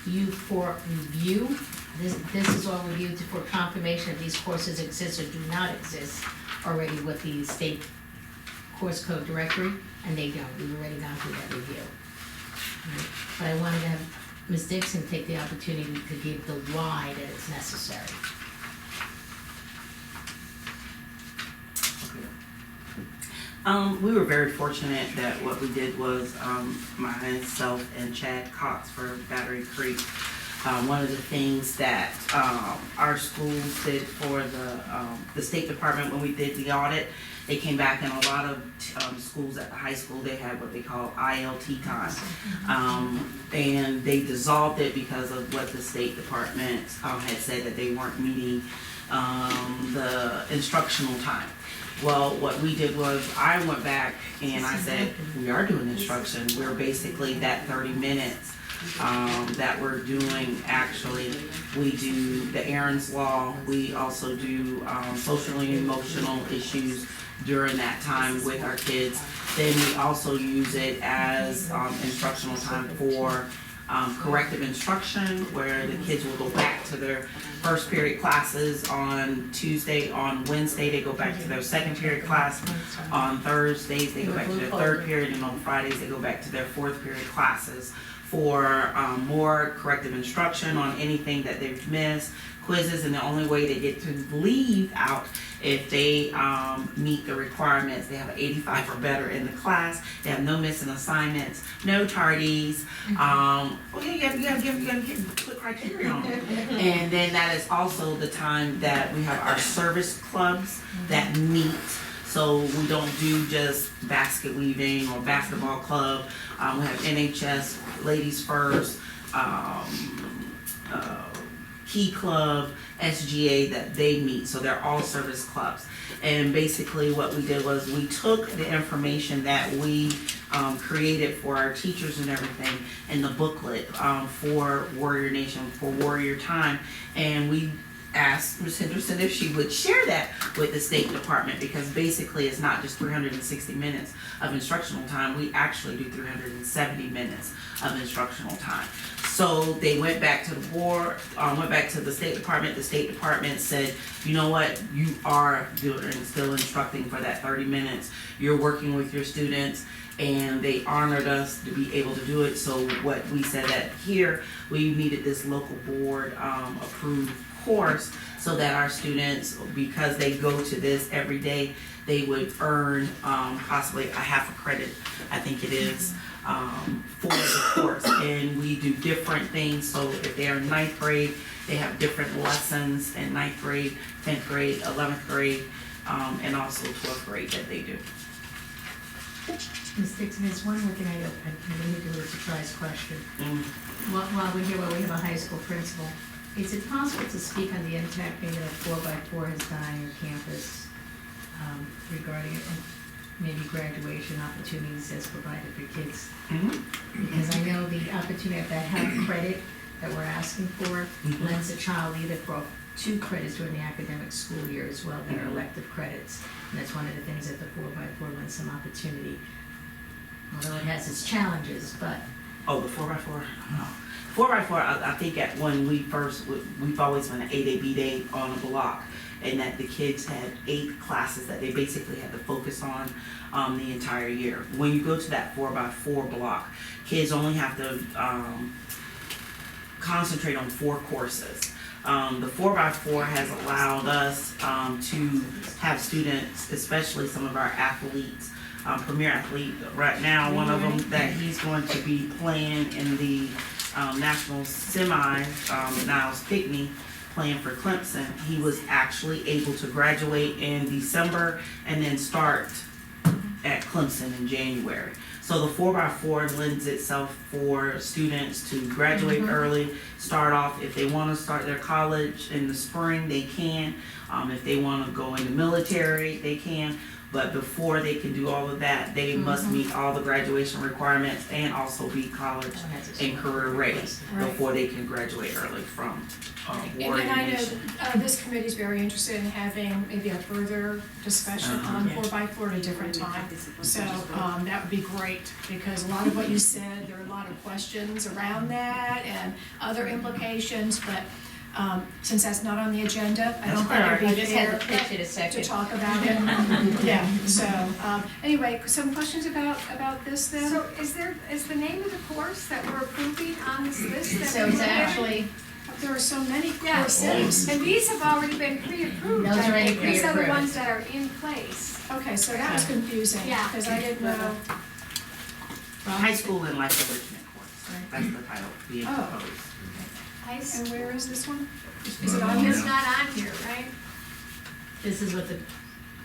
you for review, this is all reviewed for confirmation if these courses exist or do not exist already with the state course code directory, and they don't, we've already gone through that review. Right. But I wanted to have Ms. Dixon take the opportunity to give the why that it's necessary. We were very fortunate that what we did was, myself and Chad Cox for Battery Creek. One of the things that, our schools did for the State Department when we did the audit, they came back and a lot of, schools at the high school, they had what they call ILT time. And they dissolved it because of what the State Department, had said that they weren't meeting, the instructional time. Well, what we did was, I went back and I said, we are doing instruction, we're basically that 30 minutes that we're doing. Actually, we do the Aaron's Law, we also do socially and emotional issues during that time with our kids. Then we also use it as instructional time for corrective instruction, where the kids will go back to their first period classes on Tuesday. On Wednesday, they go back to their second period class. On Thursdays, they go back to their third period, and on Fridays, they go back to their fourth period classes for more corrective instruction on anything that they've missed, quizzes, and the only way they get to leave out if they meet the requirements. They have an 85 or better in the class. They have no missing assignments, no tardies. Well, yeah, you gotta put criteria on it. And then that is also the time that we have our service clubs that meet. So we don't do just basket weaving or basketball club. We have NHS, Ladies First, Key Club, SGA, that they meet. So they're all service clubs. And basically what we did was we took the information that we created for our teachers and everything in the booklet for Warrior Nation, for Warrior Time, and we asked Ms. Henderson if she would share that with the State Department, because basically it's not just 360 minutes of instructional time, we actually do 370 minutes of instructional time. So they went back to the board, went back to the State Department. The State Department said, you know what, you are still instructing for that 30 minutes. You're working with your students, and they honored us to be able to do it. So what we said that here, we needed this local board approved course so that our students, because they go to this every day, they would earn possibly a half a credit, I think it is, for the course. And we do different things. So if they're in 9th grade, they have different lessons in 9th grade, 10th grade, 11th grade, and also 12th grade that they do. Ms. Dixon, there's one more thing I need to do a surprise question. While we're here, while we have a high school principal, is it possible to speak on the impact maybe that 4x4 has done on your campus regarding it, and maybe graduation opportunities as provided for kids? Because I know the opportunity that half credit that we're asking for lends a child either for 2 credits during the academic school year as well, that are elective credits. And that's one of the things that the 4x4 lends some opportunity, although it has its challenges, but. Oh, the 4x4? No. 4x4, I think at when we've always been an 8A, day on a block, and that the kids had 8 classes that they basically had to focus on the entire year. When you go to that 4x4 block, kids only have to concentrate on 4 courses. The 4x4 has allowed us to have students, especially some of our athletes, premier athlete right now, one of them that he's going to be playing in the national semi, Niles Pickney, playing for Clemson. He was actually able to graduate in December and then start at Clemson in January. So the 4x4 lends itself for students to graduate early, start off. If they want to start their college in the spring, they can. If they want to go in the military, they can. But before they can do all of that, they must meet all the graduation requirements and also be college and career ready before they can graduate early from Warren And I know Nation. this committee is very interested in having maybe a further discussion on 4x4 at a different time. So that would be great, because a lot of what you said, there are a lot of questions around that and other implications, but since that's not on the agenda, I don't think I it'd be just had fair to pitch it a to second. talk about it. Yeah, so, anyway, some questions about this then? So is the name of the course that we're approving on this list? that So we it's looked at? actually, There are so many Yeah, courses. and these have already been pre-approved. Those are I already think. These are the pre-approved. ones that are in place. Okay, so that was confusing, Yeah. because I didn't know. High school and life enrichment course. That's the title being Oh. proposed. And where is this one? It's Is it not on on here? It's not on here, right? this is what the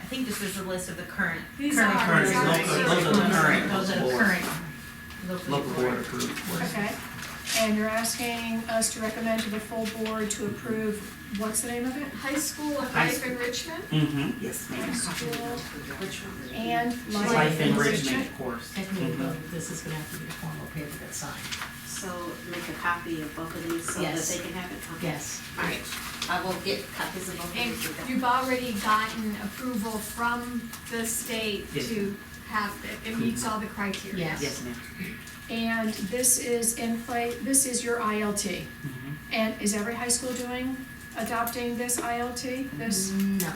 I think this is a list of the current. These current are. Current, these are- those are the current. Those are the current. Local board approved courses. Okay, and you're asking us to recommend to the full board to approve, what's the name of it? High school and High life school. enrichment. Yes, ma'am. And Life enrichment course. Technically, this is gonna have to be a formal paper that's signed. So make a copy of both of these so that Yes. they can have it? Okay. Yes. All right, I will get copies of both of And these. you've already gotten approval from the state Yes. to have it. It meets all the criteria. Yes. Yes, ma'am. And this is in play, this is your ILT. And is every high school adopting this ILT, this? No.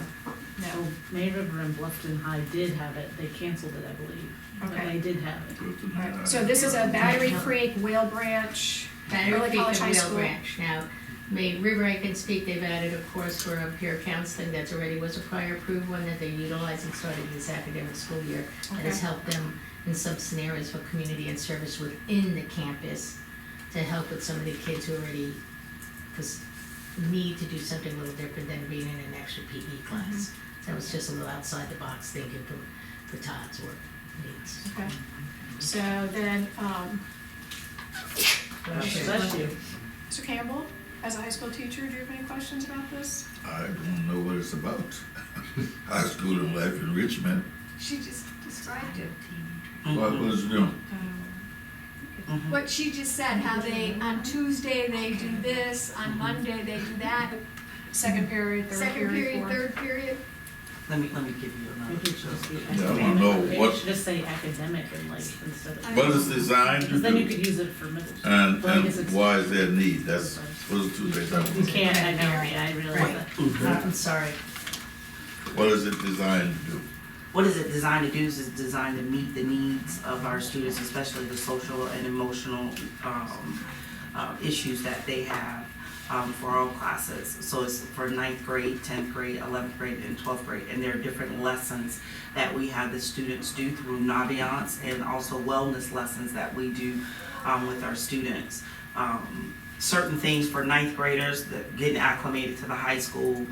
No. May River and Bluffton High did have it, they canceled it, I believe, but Okay. they did have it. Right. So this is a Battery Creek, Whale Branch, Battery Early Creek College and High Whale School. Branch. Now, May River, I can speak, they've added a course for peer counseling that's already was a prior approved one that they utilized and started this academic school year. That has Okay. helped them in some scenarios for community and service within the campus to help with some of the kids who already, because need to do something a little different than being in an extra PE class. That was just a little outside the box thinking for Todd's work needs. Okay. So then, Bless you. Mr. Campbell, as a high school teacher, do you have any questions about this? I don't know what it's about. High school and life enrichment. She just described it. What was it doing? What she just said, how they, on Tuesday they do this, on Monday they do that. second period, third second period, period, fourth. third period. Let me give you another. Maybe it should just be Yeah, I wanna academic. know Maybe it what- should just say academic and like, instead of. What is designed to Because then you do, could use it for middle school. and Well, I guess it's- why is there a need? That's, those two things. You can't, I know, I realize that. I'm sorry. What is it designed to do? What is it designed to do? Is designed to meet the needs of our students, especially the social and emotional issues that they have for all classes. So it's for 9th grade, 10th grade, 11th grade, and 12th grade. And there are different lessons that we have the students do through Naviance, and also wellness lessons that we do with our students. Certain things for 9th graders that getting acclimated to the high school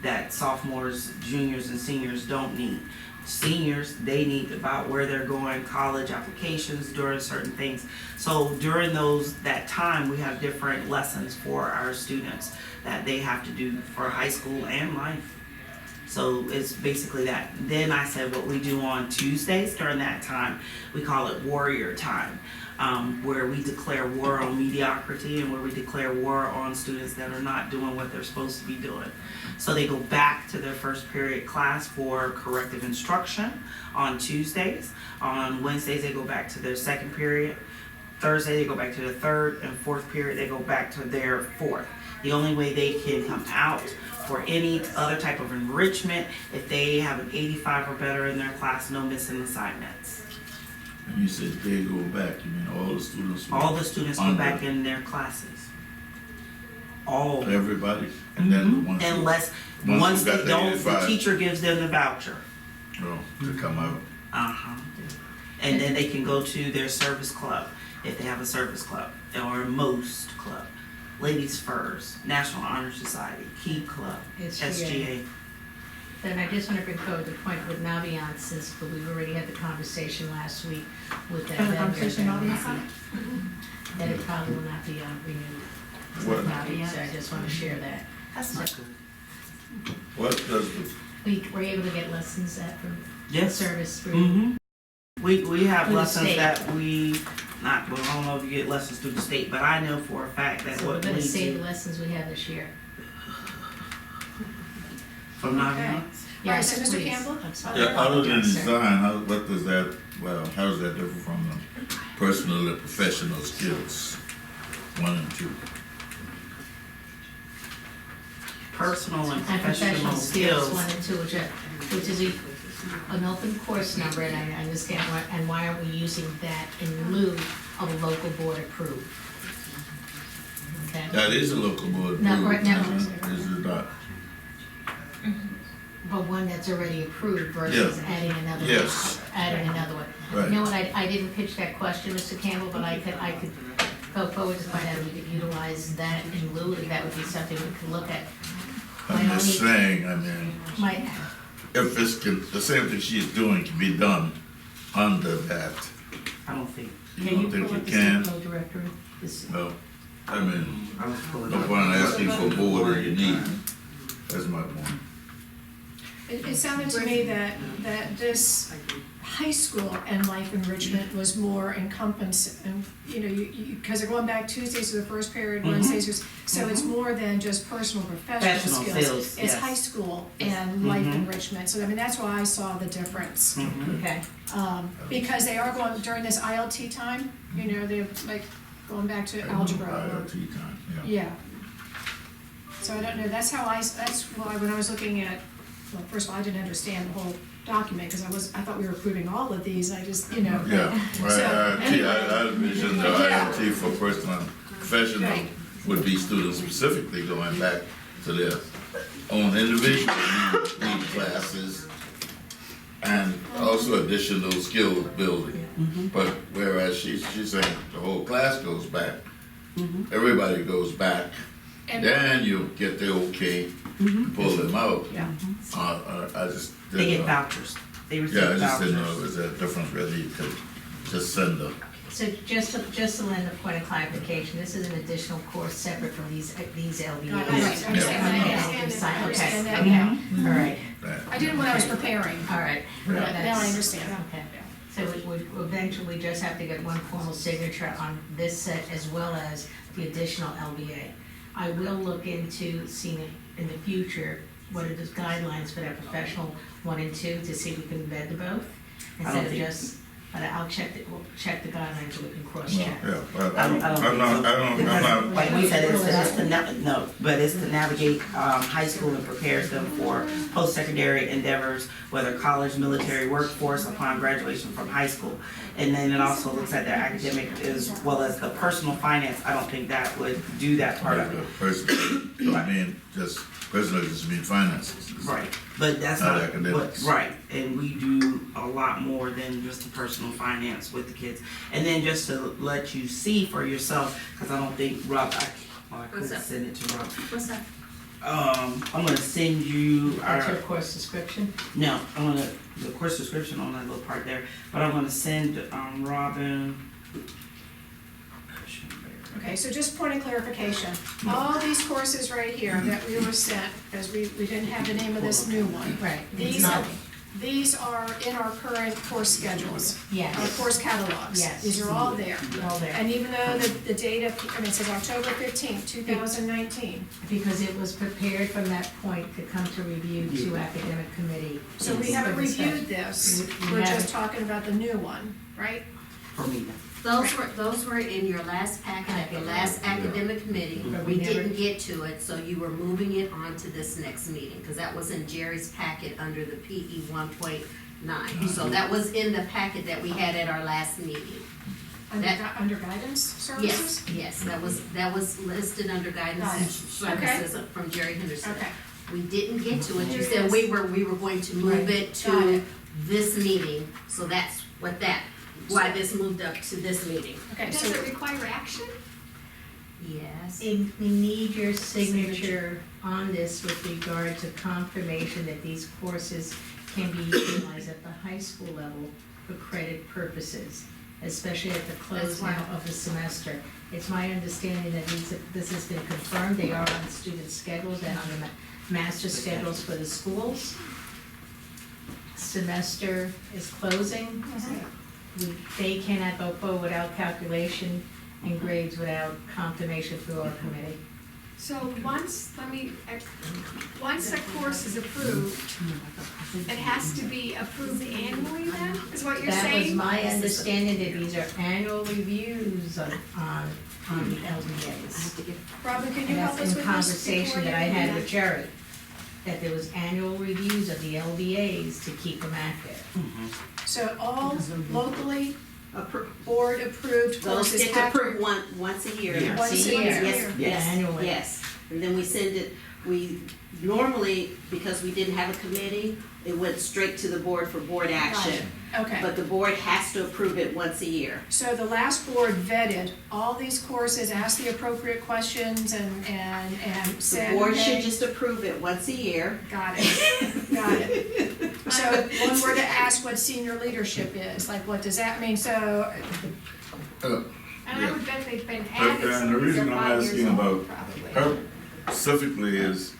that sophomores, juniors, and seniors don't need. Seniors, they need about where they're going, college applications, during certain things. So during that time, we have different lessons for our students that they have to do for high school and life. So it's basically that. Then I said what we do on Tuesdays during that time, we call it warrior time, where we declare war on mediocrity and where we declare war on students that are not doing what they're supposed to be doing. So they go back to their first period class for corrective instruction on Tuesdays. On Wednesdays, they go back to their second period. Thursday, they go back to the third, and fourth period, they go back to their fourth. The only way they can come out for any other type of enrichment, if they have an 85 or better in their class, no missing assignments. And you said they go back, you mean all the students? All the students go Under- back in their classes. All. Everybody? And then once you- Unless, once once you they got the don't, the 85. teacher gives them the voucher. Oh, to come out. Uh-huh. And then they can go to their service club, if they have a service club, or most club. Ladies First, National Honor Society, Key Club, SGA. Then I just want to bring forward the point with Naviance, since we've already had the conversation last week with that Had the vendor. conversation that Naviance on? That it probably will not be renewed. What? Naviance, so I just want to share that. That's not good. What does the, We were able to get lessons at from Yes. service through. Mm-hmm. We have Through the lessons state. that we, not, well, I don't know if you get lessons through the state, but I know for a fact that So we're what going we to save the do lessons we have this year. from Okay. Naviance. All right, Yes, so Mr. please. Campbell? I'm sorry. yeah, other than Yes, sir. design, what does that, well, how does that differ from the personal and professional skills? 1 and 2. Personal and And professional skills. 1 and 2, which is an open course number, and I understand why aren't we using that in lieu of a local board approved? Okay? That is a local board. No, right now. Is it not? But one that's already approved versus Yeah. adding another one. Yes. Adding another one. Right. You know what, I didn't pitch that question, Mr. Campbell, but I could go forward to find out if we could utilize that in lieu, if that would be something we could look at. I'm My just only- saying, I mean, My, if it's, the same thing she's doing can be done under that, I don't think. you can you don't think pull you up the can? state road directory? This- No, I mean, I was pulling no up. point in asking for more than you need. That's my point. It sounded to me that this high school and life enrichment was more encompassing, you know, because they're going back Tuesdays to the first period, Wednesdays, so it's more than just personal professional Professional skills, It's yes. high school and life Mhm. enrichment, so I mean, that's why I saw the difference. Mhm. Okay, Because they are going, during this ILT time, you know, they're like going back to algebra. or- IoT time, yeah. Yeah. So I don't know, that's why when I was looking at, well, first of all, I didn't understand the whole document, because I thought we were approving all of these, I just, you know. Yeah, right, So, anyway. I envision the Yeah. IoT for personal and professional Right. would be students specifically going back to their own individual need classes and also additional skill building. Mhm. But whereas she's saying the whole class goes back, Mhm. everybody goes back, And- then you get the okay to pull them out. Yeah. I just They didn't get know. vouchers. They receive Yeah, I vouchers. just didn't know, is there a difference whether you could just send a, so just to lend a point of clarification, this is an additional course separate from these LBAs. I understand, I understand that, yeah. All right, I did when I was preparing, all right. but now I That's- understand. Okay, so we would eventually just have to get one formal signature on this set as well as the additional LBA. I will look into seeing in the future, what are the guidelines for that professional 1 and 2 to see if we can embed the both? Instead of think- just, but I'll we'll check the guidelines so we can No, cross-check. yeah, but I don't I'm think not, so. I'm Because, not, like we said, it's to but it's to navigate, high school and prepares them for post-secondary endeavors, whether college, military, workforce upon graduation from high school. And then it also looks at their academic as well as the personal finance. I don't think that would do that part of it. personal, don't mean just, personal just mean finances. Right, but that's Not not, academics. right, and we do a lot more than just the personal finance with the kids. And then just to let you see for yourself, cause I don't think Rob, I couldn't What's that? send it to Rob. What's that? I'm gonna send you That's your our, course description? no, the course description on that little part there, but I'm gonna send, Robin. Okay, so just point of clarification, all these courses right here that we were sent, because we didn't have the name of this new one. Right. These are in our current course schedules, our Yes, course catalogs. Yes. These are all there. all there. And even though the date it says October 15th, 2019. Because it was prepared from that point to come to review to academic committee. So we haven't reviewed this, We we're just haven't. talking about the new one, right? For me, Those were in your last packet at the last academic committee. But We we never- didn't get to it, so you were moving it on to this next meeting, because that was in Jerry's packet under the PE 1.9. So that was in the packet that we had at our last meeting. Under guidance services? Yes, that was listed under Got it. guidance services from Jerry Henderson. Okay, We didn't get to it, you Here it said is. we were going to move Right. it Got to it. this meeting, so that's why this moved up to this meeting. okay, Does so, it require action? Yes. We need your signature on this with regard to confirmation that these courses can be utilized at the high school level for credit purposes, especially at the close That's why- now of the semester. It's my understanding that this has been confirmed, they are on student schedules and on the master schedules for the schools. Semester is closing. They cannot go forward without calculation and grades without confirmation through our committee. So once a course is approved, it has to be approved annually then, is what you're That was saying? my understanding, that these are annual reviews on the LDAs. Robin, can you And help that's us with in this? conversation that I before you had do with Jerry, that there was annual reviews of the LDAs to keep them accurate. that? So all locally board approved Those courses get have to. approved once a year. Yeah. Once a See, year. Yes, Yes. Annually. yes. And then we send it, we normally, because we didn't have a committee, it went straight to the board for board action. Okay, But the board has to approve it once a year. so the last board vetted all these courses, asked the appropriate questions and The said. board should okay, just approve it once a year. Got it, got it. So when we're to ask what senior leadership is, like what does that mean? So, uh, And I would bet they've been And added the since reason they're I'm 5 years asking old, about probably. her specifically is,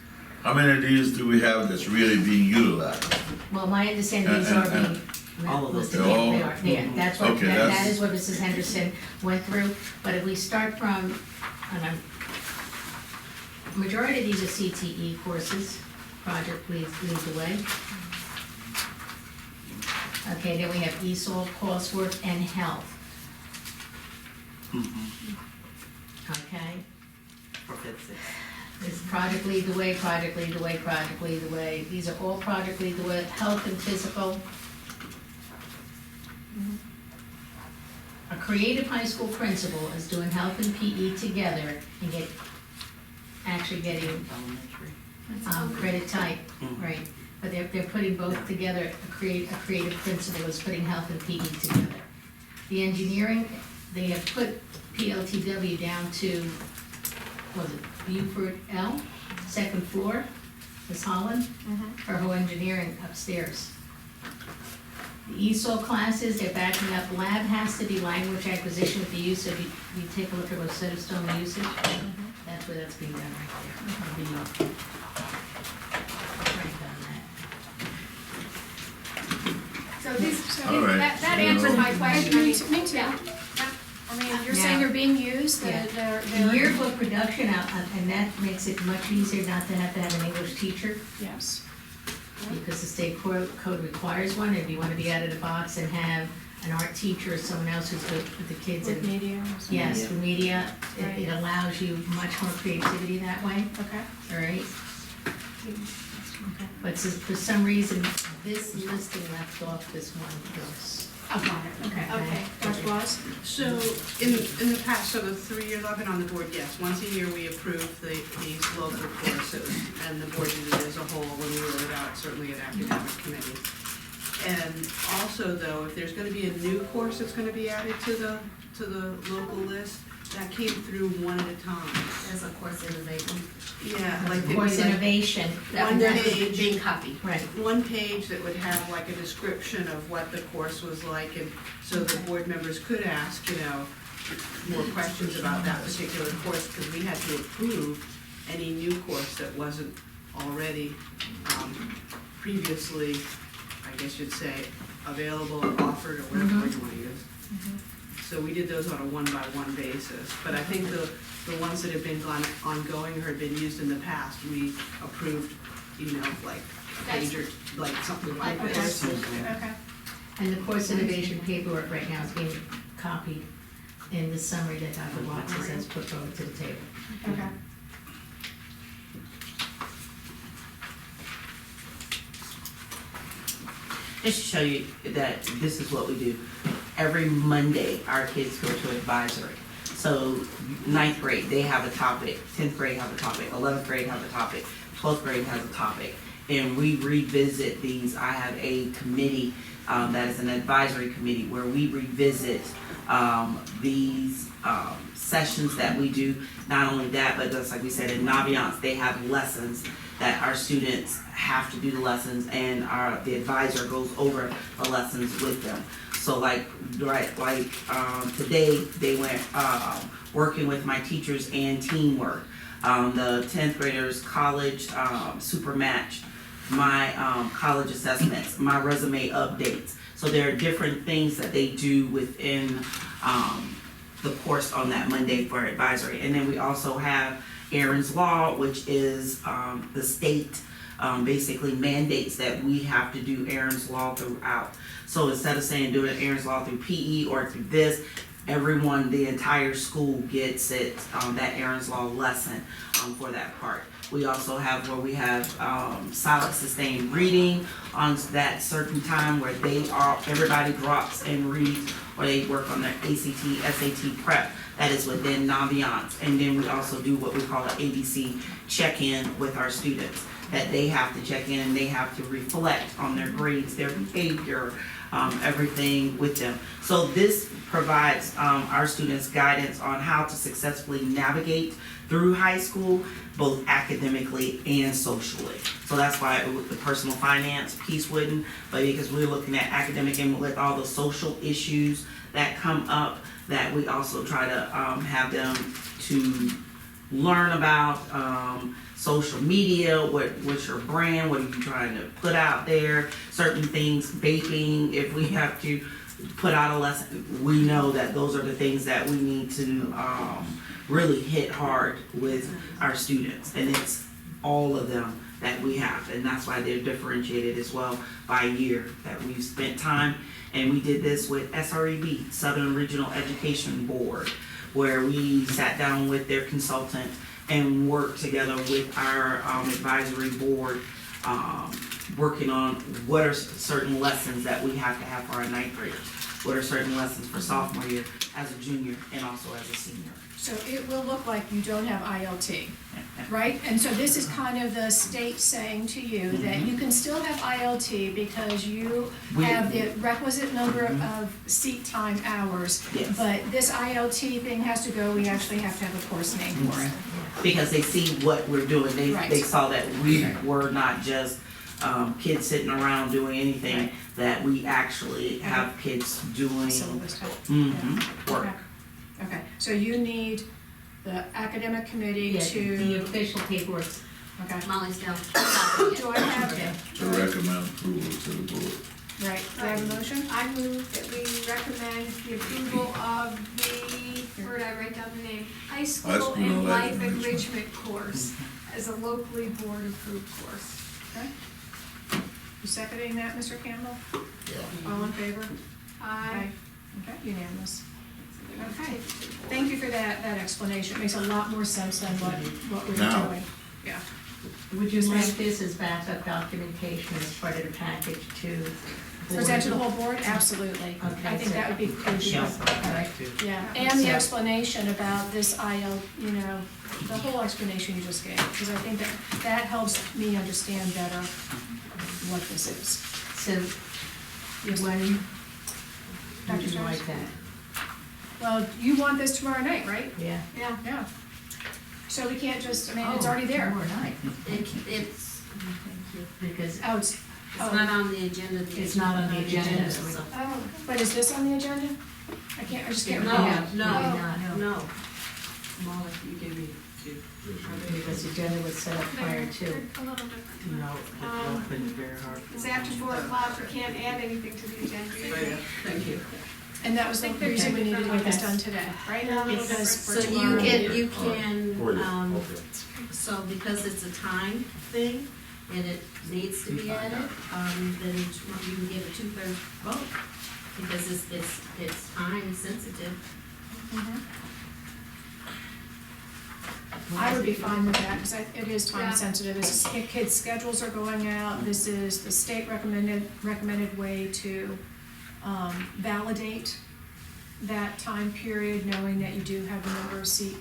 how many of these do we have that's really being utilized? Well, my understanding is are being. All of those. listed. They're all- They are, yeah, that's what, Okay, that that's- is what Mrs. Henderson went through, but if we start from, majority of these are CTE courses, Project Lead the Way. Okay, then we have ESOL, coursework, and health, okay? For fifth, sixth. It's Project Lead the Way, Project Lead the Way, Project Lead the Way. These are all Project Lead the Way, health and physical. A creative high school principal is doing health and PE together and actually getting Elementary. credit type, Mhm. right? But they're putting both together, a creative principal is putting health and PE together. The engineering, they have put PLTW down to, was it Buford L, second floor, Ms. Holland, her whole engineering upstairs. The ESOL classes, they're backing up, lab has to be language acquisition with the use of, you take a look at Rosetta Stone usage, that's where that's being done right there. The, right on that. So these, All right. that answers my question. I mean, Me too. yeah. I mean, you're saying Now- they're being used, Yeah. they're. The yearbook production, and that makes it much easier not to have an English teacher, Yes. because the state code requires one. If you wanna be out of the box and have an art teacher or someone else who's good with the kids With and, media or something. yes, the media, Right. it allows you much more creativity that way, Okay. all right? But for some reason, this listing left off this one course. Oh, got it, okay. Dr. Ross? So, in the past, so the 3 years I've been on the board, yes, once a year we approve these local courses, and the board did it as a whole when we wrote out certainly an academic committee. And also though, if there's gonna be a new course that's gonna be added to the local list, that came through one at a time. As a course innovation. Yeah, like it Course was like innovation, one That's page, being copied. right. one page that would have like a description of what the course was like, and so the board members could ask, more questions about that particular course, because we had to approve any new course that wasn't already, previously, I guess you'd say, available or offered, or whatever word you wanna use. So we did those on a one-by-one basis, but I think the ones that have been ongoing or had been used in the past, we approved, like a page or, like something like Okay. this. Okay. And the course innovation paperwork right now is being copied in the summary that Dr. Watts has put forward to the table. Okay. Just to show you that this is what we do. Every Monday, our kids go to advisory. So 9th grade, they have a topic, 10th grade have a topic, 11th grade have a topic, 12th grade has a topic. And we revisit these. I have a committee that is an advisory committee where we revisit these sessions that we do. Not only that, but just like we said, in Naviance, they have lessons that our students have to do the lessons, and the advisor goes over the lessons with them. So today, they went working with my teachers and teamwork. The 10th graders college super matched, my college assessments, my resume updates. So there are different things that they do within the course on that Monday for advisory. And then we also have Aaron's Law, which is the state basically mandates that we have to do Aaron's Law throughout. So instead of saying doing Aaron's Law through PE or through this, everyone, the entire school gets it, that Aaron's Law lesson for that part. We also have where we have solid sustained reading on that certain time where everybody drops and reads, or they work on their ACT, SAT prep. That is within Naviance. And then we also do what we call an ABC check-in with our students, that they have to check in and they have to reflect on their grades, their behavior, everything with them. So this provides our students guidance on how to successfully navigate through high school, both academically and socially. So that's why the personal finance piece wouldn't, but because we're looking at academic and with all the social issues that come up, that we also try to have them to learn about social media, what's your brand, what are you trying to put out there, certain things, vaping, if we have to put out a lesson, we know that those are the things that we need to really hit hard with our students, and it's all of them that we have, and that's why they're differentiated as well by year that we've spent time. And we did this with SREB, Southern Regional Education Board, where we sat down with their consultant and worked together with our advisory board, working on what are certain lessons that we have to have for our 9th graders, what are certain lessons for sophomore year as a junior and also as a senior. So it will look like you don't have ILT, right? And so this is kind of the state saying to you that you can still have ILT because you have the requisite number of seat time hours. Yes. But this ILT thing has to go, we actually have to have a course name for it. Because they see what we're doing, they Right. saw that we were not just kids sitting around doing anything, Right. that we actually have kids doing Syllabus type. work. Okay. Okay, so you need the academic committee Yeah, to. the official paperwork. Okay. Molly's down. Do I have it? To recommend approval to the board. Right, do I have a motion? I move that we recommend the approval of the write down the name, High School School and Life Life Enrichment. Enrichment Course as a locally board approved course. Okay. You seconding that, Mr. Campbell? Yeah. All in favor? Aye. Okay, unanimous. Okay, thank you for that explanation. It makes a lot more sense than what we were Now. doing. Yeah. Would you like this as backup documentation as part of the package to? Present to the whole board? Absolutely. Okay, I think that would be crucial. Alright. Yeah, and the explanation about this IL, you know, the whole explanation you just gave, because I think that helps me understand better what this is. So, Yes. when Dr. would you Jones? like that? Well, you want this tomorrow night, right? Yeah. Yeah. So we can't just, I mean, it's Oh, already there. Tomorrow night, It's, because Oh, it's, it's not on the agenda. It's not on the agenda. so- Oh, but is this on the agenda? I just can't No, remember. no, no. Molly, you gave me two. because the agenda was set up prior they're to. a little different. No, it's very hard. It's after 4 o'clock, we can't add anything to the agenda. Oh, yeah, thank you. And that was the reason we needed to get this Okay. done today, right? Because for So tomorrow. you can, Oh, yeah, okay. okay. so because it's a time thing and it needs to be added, then you can give a 2/3 vote. Because it's time sensitive. Mhm. I would be fine with that, because it is time Yeah. sensitive, kids' schedules are going out, this is the state recommended way to, validate that time period, knowing that you do have a number of seat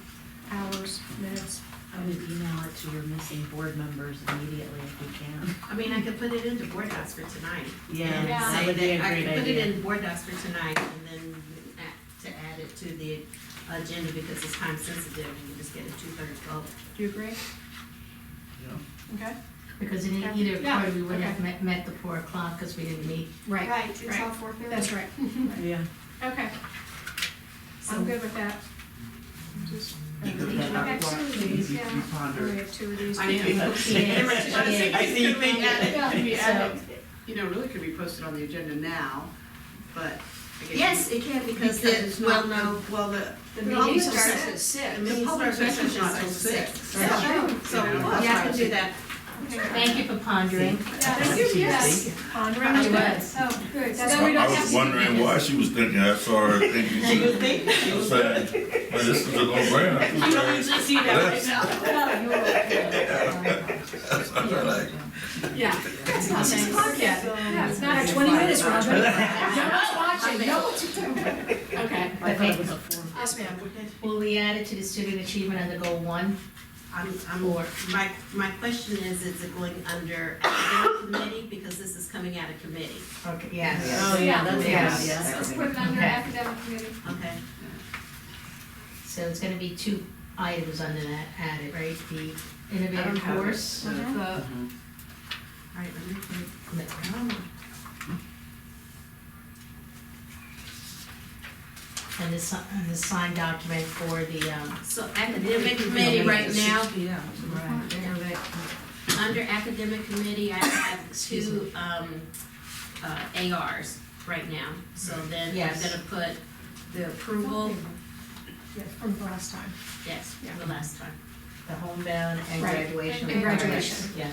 hours, minutes. I would email it to your missing board members immediately if we can. I mean, I could put it into board docs for tonight. Yeah, And Yeah. that say would be a that I great could put it idea. in board docs for tonight and then to add it to the agenda because it's time sensitive and you just get a 2/3 vote. Do you agree? Okay, Because in Yeah. either Yeah, part, we wouldn't have okay. met the 4 o'clock, because we didn't meet. right, Right, it's right. all 4:30. That's right. Yeah. Okay, I'm good with that. Just- I got 2 of these, yeah. We have 2 of these. I need to- Yeah. I see you make Yeah. Could be So- added, you know, really could be posted on the agenda now, but I guess. Yes, it can because it's well, not, no, well, the The The meeting public starts starts at at 6. the public session's not till 6. Yeah. So, yeah, I can do that. Thank you for pondering. Thank you, yes. Pondering It away. was. Oh, good. So then we don't I have was to- wondering why she was thinking, I saw her thinking, And you she think? was saying, well, this is a no-brainer. You don't usually see that right now. No, you were okay. Like, Yeah. It's not 6 o'clock yet. Yeah, it's not at 20 minutes, Robin. No one's watching, no one's doing. Okay. I thought it was a form. Yes, ma'am. Will we add it to the student achievement under goal 1? My question is it going under academic committee because this is coming out of committee? Okay, yes. Oh, yeah, that's, Yes. yes. Let's put it under Okay. academic committee. Okay. So it's gonna be 2 items under that added, right? The I don't innovative have it. course. The- All right, let me think. And the signed document for the, So academic committee right now, Yeah, right. under academic committee, I have 2 ARs right now. So then I'm Yes. gonna put the approval, Yeah, from the last time. yes, Yeah. the last time. the homebound and Right. graduation. And requirements. graduation. Yeah.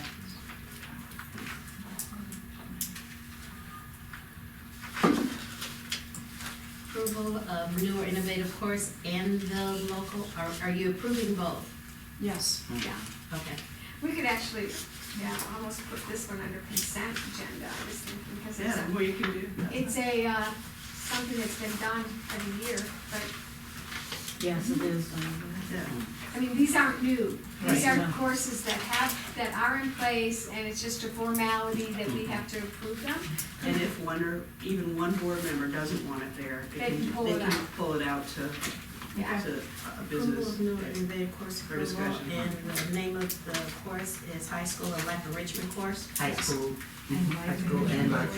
Approval of new or innovative course and the local, are you approving both? Yes. Yeah. Okay. We could actually, yeah, almost put this one under consent agenda, I was thinking, because Yeah, the more you can do. it's something that's been done every year, but, Yes, it is. Yeah. I mean, these aren't new. These Right, are yeah. courses that are in place, and it's just a formality that we have to approve them. And if one or even one board member doesn't want it there, They can pull it they out. can pull it out to Yeah. a Approval business. of new or innovative course For approval, discussion. and the name of the course is High School and Life Enrichment Course. High school. High school and life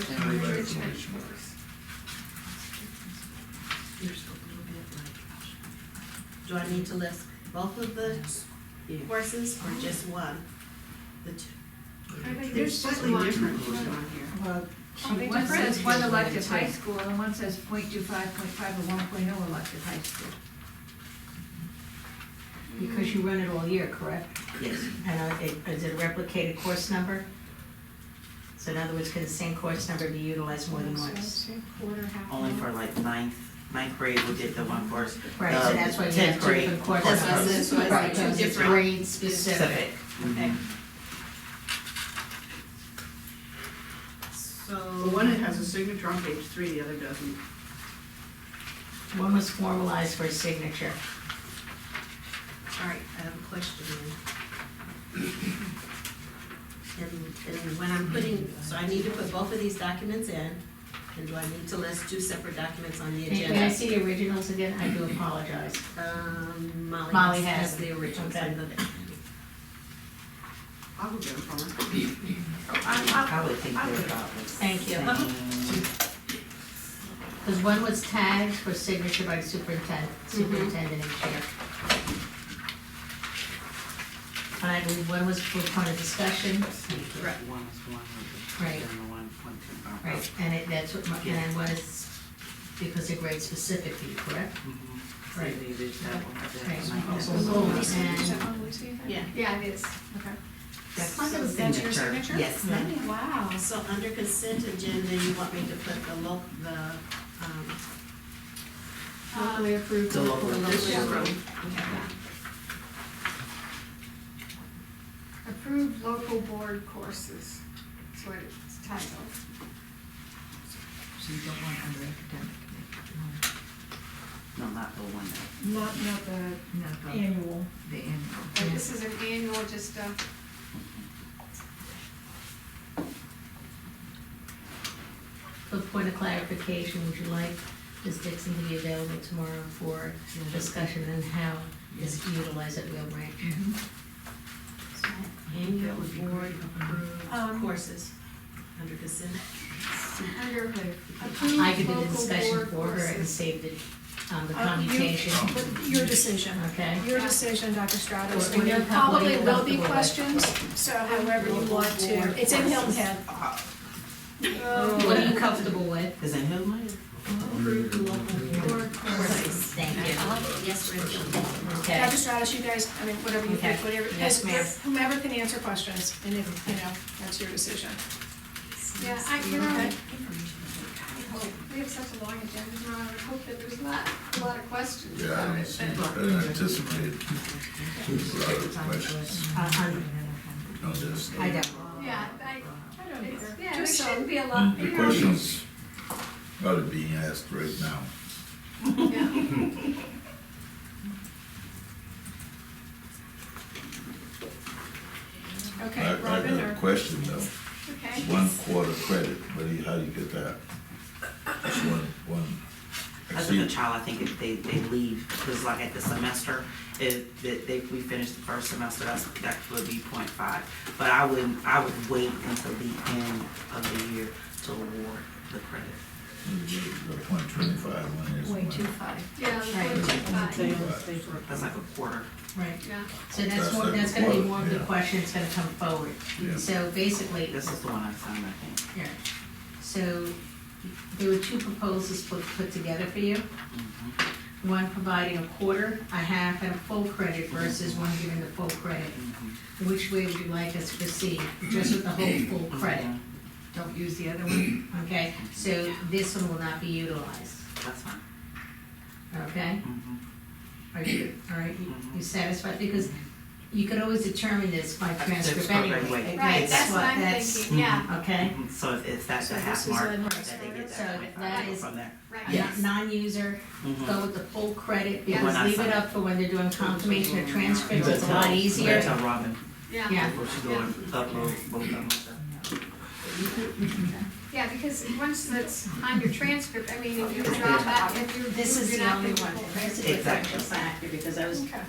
You're still a little bit like, do I need to list both of the Yeah. courses or just one? The two. I think There's there's just slightly one. different courses on here. Well, Oh, they one different? says one elective high school, and one says .25, .5, or 1.0 elective high school. Because you run it all year, correct? Yes. And is it a replicated course number? So in other words, can the same course number be utilized more than once? Quarter, half. Only for like ninth grade, we did the one course. Right, so that's why you have 10th two grade. different course That's why I numbers. said- so it's Right, like two because it's different- grade specific. Okay. The So, one that has a signature on page 3, the other doesn't. One was formalized for a signature. all right, I have a question then. And when I'm putting, so I need to put both of these documents in, and do I need to list two separate documents on the May I agenda? see the originals again? I do apologize. Molly Molly has has the originals. Okay. I'll go get them from her. I would think they're about this. Thank you. same. Because one was tagged for signature by the superintendent and chair. And I believe one was for point of discussion. One is one, Right. and the one, two. Right, and that's what, and one is because they're grade specific to you, correct? Mhm. Right. So they did that one, that Right. ninth, Also, that Lowell one. Is and- that one, Lucy, you think? Yeah. Yeah, it is. Okay. That's So the that's your signature? Yes. Yeah. Wow. So under consent agenda, you want me to put Locally approved. The local. This is Yeah. from, Approved local board courses, that's what it's titled. so you don't want under academic No, not the one that. Not committee? No, the annual. the annual. And this is an annual, just, For point of clarification, would you like Ms. Dixon to be available tomorrow for discussion on how is utilized at Wheel Branch? annual board approved courses under consent? under I approved could do the local discussion board for her and courses. save the You- commutation, Your decision. okay? Your decision, Dr. Stratos, What and are there you probably will be comfortable with? questions, so however you want to, it's in Hilton Head. What are you comfortable with? Is it Hillman? Approved local board courses. Thank you. Yes, Rachel. Okay. Dr. Stratos, you guys, I mean, whatever you Okay. think, whatever, Yes, ma'am. whomever can answer questions, and if, that's your decision. Yeah, Okay. We have such a long agenda now, I would hope that there's not a lot of questions Yeah, I about don't it. see, I don't anticipate a lot of questions on this. I don't. Yeah, I don't it's, either. yeah, there Just shouldn't some. be a lot, The you know. questions are being asked right now. Yeah. Okay, I Robin, got a or, question though. Okay. 1 quarter credit, how do you get that? Just one. As a child, I think if they leave, because like at the semester, if we finish the first semester, that would be 0.5. But I would wait until the end of the year to award the credit. The 0.25 one is. 0.25. Yeah, That's like a quarter. Right. yeah. So that's That's more, like that's gonna be quarter, more of the yeah. questions gonna come forward. Yeah. So basically, This is the one I signed, I think. yeah, so there were two proposals put together for you. Mhm. One providing a quarter, a half, and a full credit versus one giving the full credit. Mhm. Which way would you like us to proceed? Just with the whole full credit, Mhm. Don't use the other one? okay? So this one will not be utilized, That's fine. okay? Mhm. Are you, all right, you satisfied? Because you could always determine this by transcript Transcript, anyway. right. Right, that's what I'm that's- thinking, yeah, Okay? Mhm. So if that's So a half this is mark, a- that they get So that that 25 is- from there. right. Yes. Non-user, Mhm. go with the full credit, Yeah. because When I leave it sign. up for when they're doing confirmation of transcripts, You it's a better lot tell- you easier. better tell Robin Yeah, Yeah. before she go and upload both of them. yeah, because once that's on your transcript, I mean, if you're not, if you're. This is you're the not only gonna one, pull this is credit. a Exactly. potential factor, because I was Okay.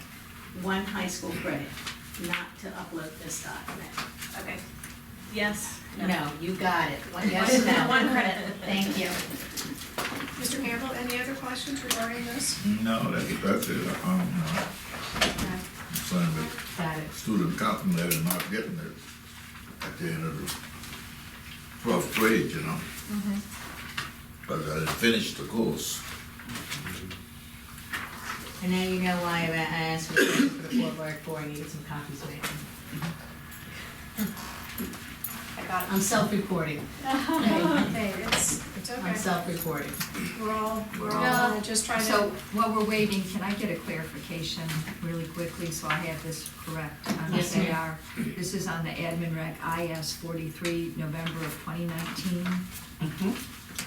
one high school credit, not to upload this document. Okay. Yes. No, you got it. Yes, no. One credit. Thank you. Mr. Campbell, any other questions regarding this? No, that's it. Okay. Concerned with Got it. student cotton there and not getting it at the end of the 12th grade, But I didn't finish the course. And now you know why I asked for the 4x4, I needed some copies made. I got it. I'm self-reporting, Hey, it's I'm okay. self-reporting. We're all just trying to. So while we're waiting, can I get a clarification really quickly so I have this correct on Yes, this ma'am. AR? This is on the admin rec IS 43, November of 2019.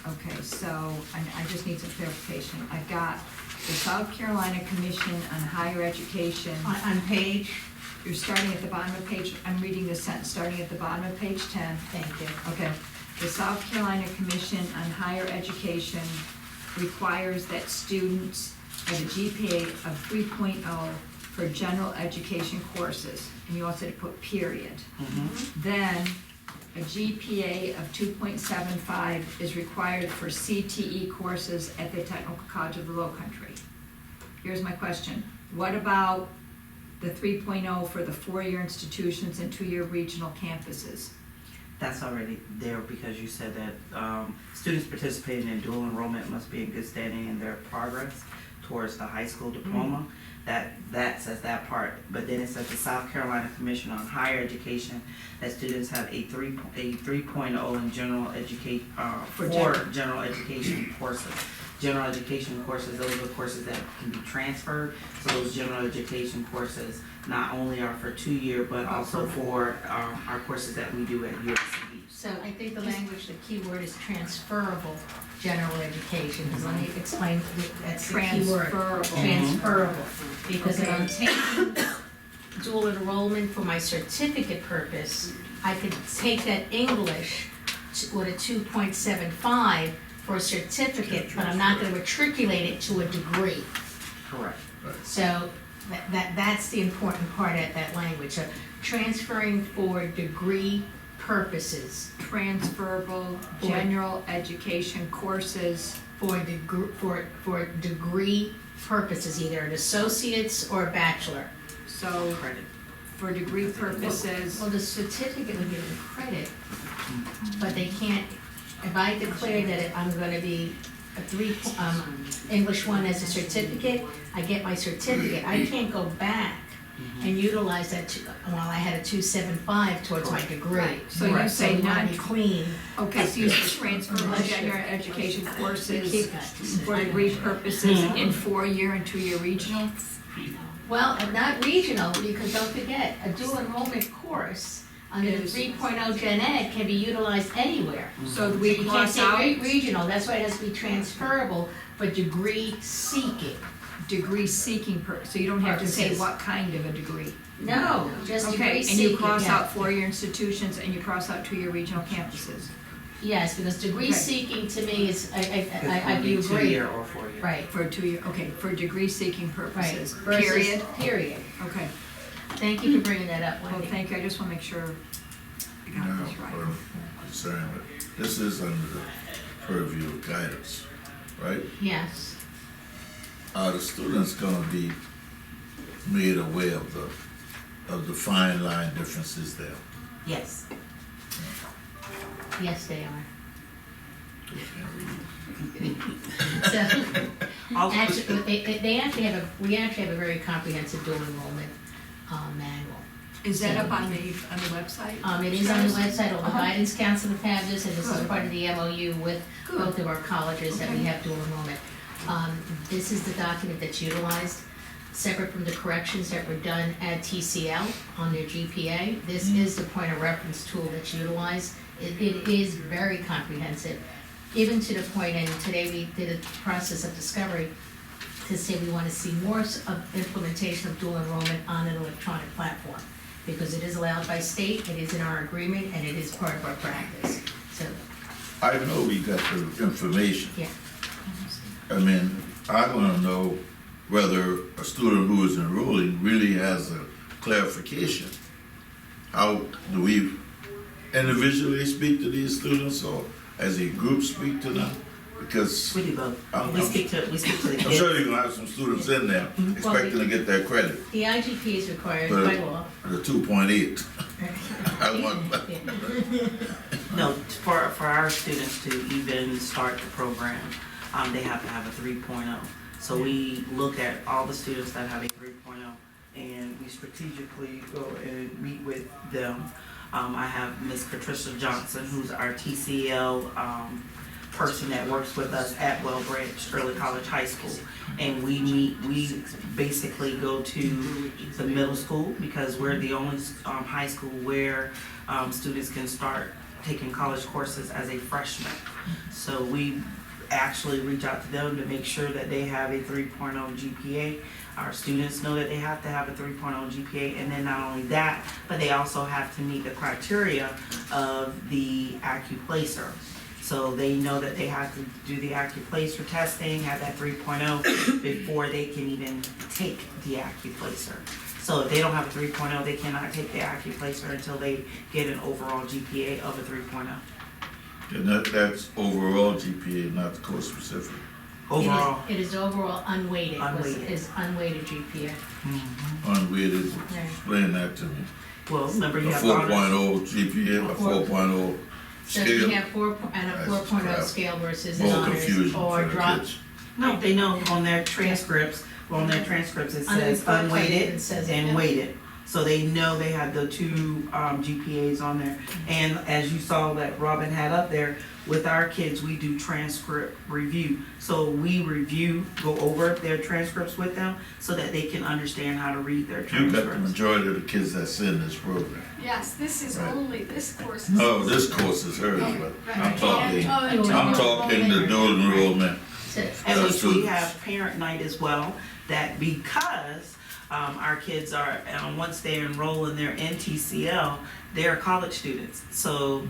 Okay, so I just need some clarification. I've got the South Carolina Commission on Higher Education. On page, You're starting at the bottom of page, I'm reading the sentence, starting at the bottom of page 10. thank you. Okay. The South Carolina Commission on Higher Education requires that students have a GPA of 3.0 for general education courses. And you also put period. Then a GPA of 2.75 is required for CTE courses at the Technical College of the Lowcountry. Here's my question. What about the 3.0 for the four-year institutions and two-year regional campuses? That's already there because you said that students participating in dual enrollment must be in good standing in their progress towards the high school diploma. That says that part, but then it says the South Carolina Commission on Higher Education that students have a 3.0 in general educate for general education courses. General education courses, those are courses that can be transferred. So those general education courses not only are for 2 year, but also for our courses that we do at USCB. So I think the language, the key word is transferable general education, because let me explain, that's the key word. Transferable. Because if I'm taking dual enrollment for my certificate purpose, I could take that English with a 2.75 for a certificate, but I'm not gonna matriculate it to a degree. Correct. So that's the important part of that language, so transferring for degree purposes. Transferable general education courses. For degree purposes, either an associate's or a bachelor. So Credit. for degree purposes, Well, the certificate would give them credit, but they can't, if I declare that I'm gonna be a English 1 as a certificate, I get my certificate, I can't go back and utilize that, while I had a 2.75 towards my degree. Right. So you say we wanna not- be clean. okay, so you say transferable general education courses for degree purposes in four-year and two-year regional? Well, not regional, because don't forget, a dual enrollment course under the Is- 3.0 Gen Ed can be utilized anywhere. So So we you can't cross say out regional, that's why it has to be transferable for degree seeking. degree seeking, so you don't have to say Purposes. what kind of a degree. No, just degree Okay, seeking. and you cross yeah. out four-year institutions and you cross out two-year regional campuses. Yes, because degree Okay. seeking to me is, I It's do 2 agree. year or 4 year. Right, For a two-year, okay, for degree seeking right. purposes, Versus period? Period. Okay, Thank you for bringing that up, well, Wendy. thank you, I just wanna make sure I got Now, this right. concern, this is under the purview of guidance, right? Yes. Are the students gonna be made aware of the fine line differences there? Yes. Yes, they are. Also- Actually, we actually have a very comprehensive dual enrollment manual. Is that up on the website? It is on the website, all the guidance counselors have this, and this is Good. part of the MOU with Good. both of our colleges that we Okay. have dual enrollment. This is the document that's utilized, separate from the corrections that were done at TCL on their GPA. This is the point of reference tool that's utilized. It is very comprehensive, even to the point, and today we did a process of discovery to say we want to see more of implementation of dual enrollment on an electronic platform, because it is allowed by state, it is in our agreement, and it is part of our practice. So, I know we got the information. yeah. I mean, I wanna know whether a student who is enrolling really has a clarification. How do we individually speak to these students or as a group speak to them? Because We do both. I'm- We speak to the I'm kids. sure you're gonna have some students in there expecting to get that credit, The IGP is required by law. the 2.8. I want, No, for our students to even start the program, they have to have a 3.0. So we look at all the students that have a 3.0 and we strategically go and meet with them. I have Miss Patricia Johnson, who's our TCL person that works with us at Well Branch Early College High School. And we basically go to the middle school because we're the only high school where students can start taking college courses as a freshman. So we actually reach out to them to make sure that they have a 3.0 GPA. Our students know that they have to have a 3.0 GPA, and then not only that, but they also have to meet the criteria of the AccuPlacer. So they know that they have to do the AccuPlacer testing, have that 3.0 before they can even take the AccuPlacer. So if they don't have a 3.0, they cannot take the AccuPlacer until they get an overall GPA of a 3.0. And that's overall GPA, not the course specific. Overall, It is overall unweighted, Unweighted. is unweighted GPA. Unweighted, explain that to me. well, remember A you have honors. 4.0 GPA, a 4.0 So you scale. have and a That's 4.0 crap. scale versus an More honors confusion or for the drop. kids. No, they know on their transcripts, it says unweighted It says and weighted. So they know they have the two GPAs on there. And as you saw that Robin had up there, with our kids, we do transcript review. So we go over their transcripts with them so that they can understand how to read their You got the transcripts. majority of the kids that's in this program. Yes, this is Right. only, this course is. No, this course is hers, but I'm talking, Oh, I'm talking the dual enrollment. And we students. have parent night as well, that because our kids are, once they enroll in their NTCL, they're college students. So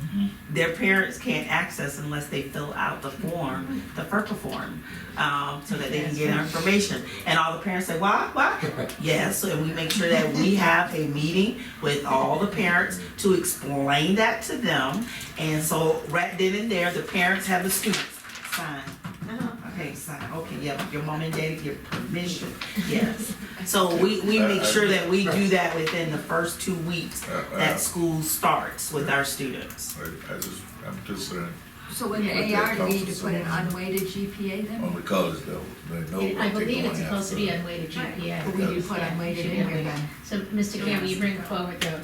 their parents can't access unless they fill out the form, the FERPA form, so that they can get information. And all the parents say, what? Yes, and we make sure that we have a meeting with all the parents to explain that to them. And so right then and there, the parents have the students sign. Okay, sign, okay, yeah, your mom and daddy give permission, yes. So we make sure that we do that within the first 2 weeks that school starts with our students. I'm concerned So with the AR, do we need to put an unweighted GPA then? on the college level. They know what I they're believe it's going supposed to be after. unweighted GPA. But we do put unweighted in here then. So, Mr. Campbell, you bring forward the,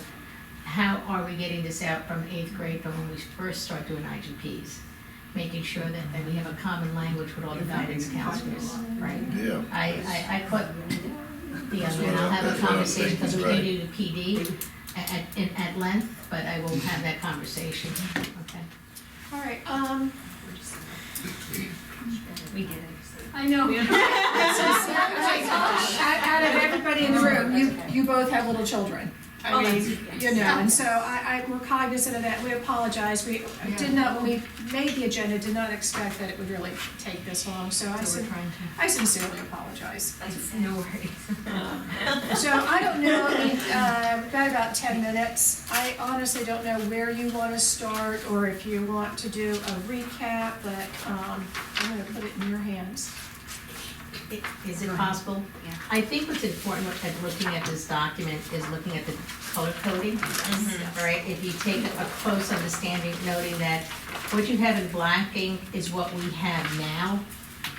how are we getting this out from 8th grade from when we first start doing IGPs? Making sure that we have a common language with all the guidance counselors, right? Yeah. I put the other, and I'll have a conversation, because we can do the PD at length, but I will have that conversation, okay? All right, We get it. I know. out of everybody in the room, you both have little children. I mean, you know, and so we're cognizant of that, we apologize, we did not, when we made the agenda, did not expect that it would really take this long, so I sincerely apologize. No worries. So I don't know, I mean, we've got about 10 minutes, I honestly don't know where you want to start, or if you want to do a recap, but I'm gonna put it in your hands. Is it possible? Yeah. I think what's important at looking at this document is looking at the color coding. All right, if you take a close understanding, noting that what you have in black ink is what we have now,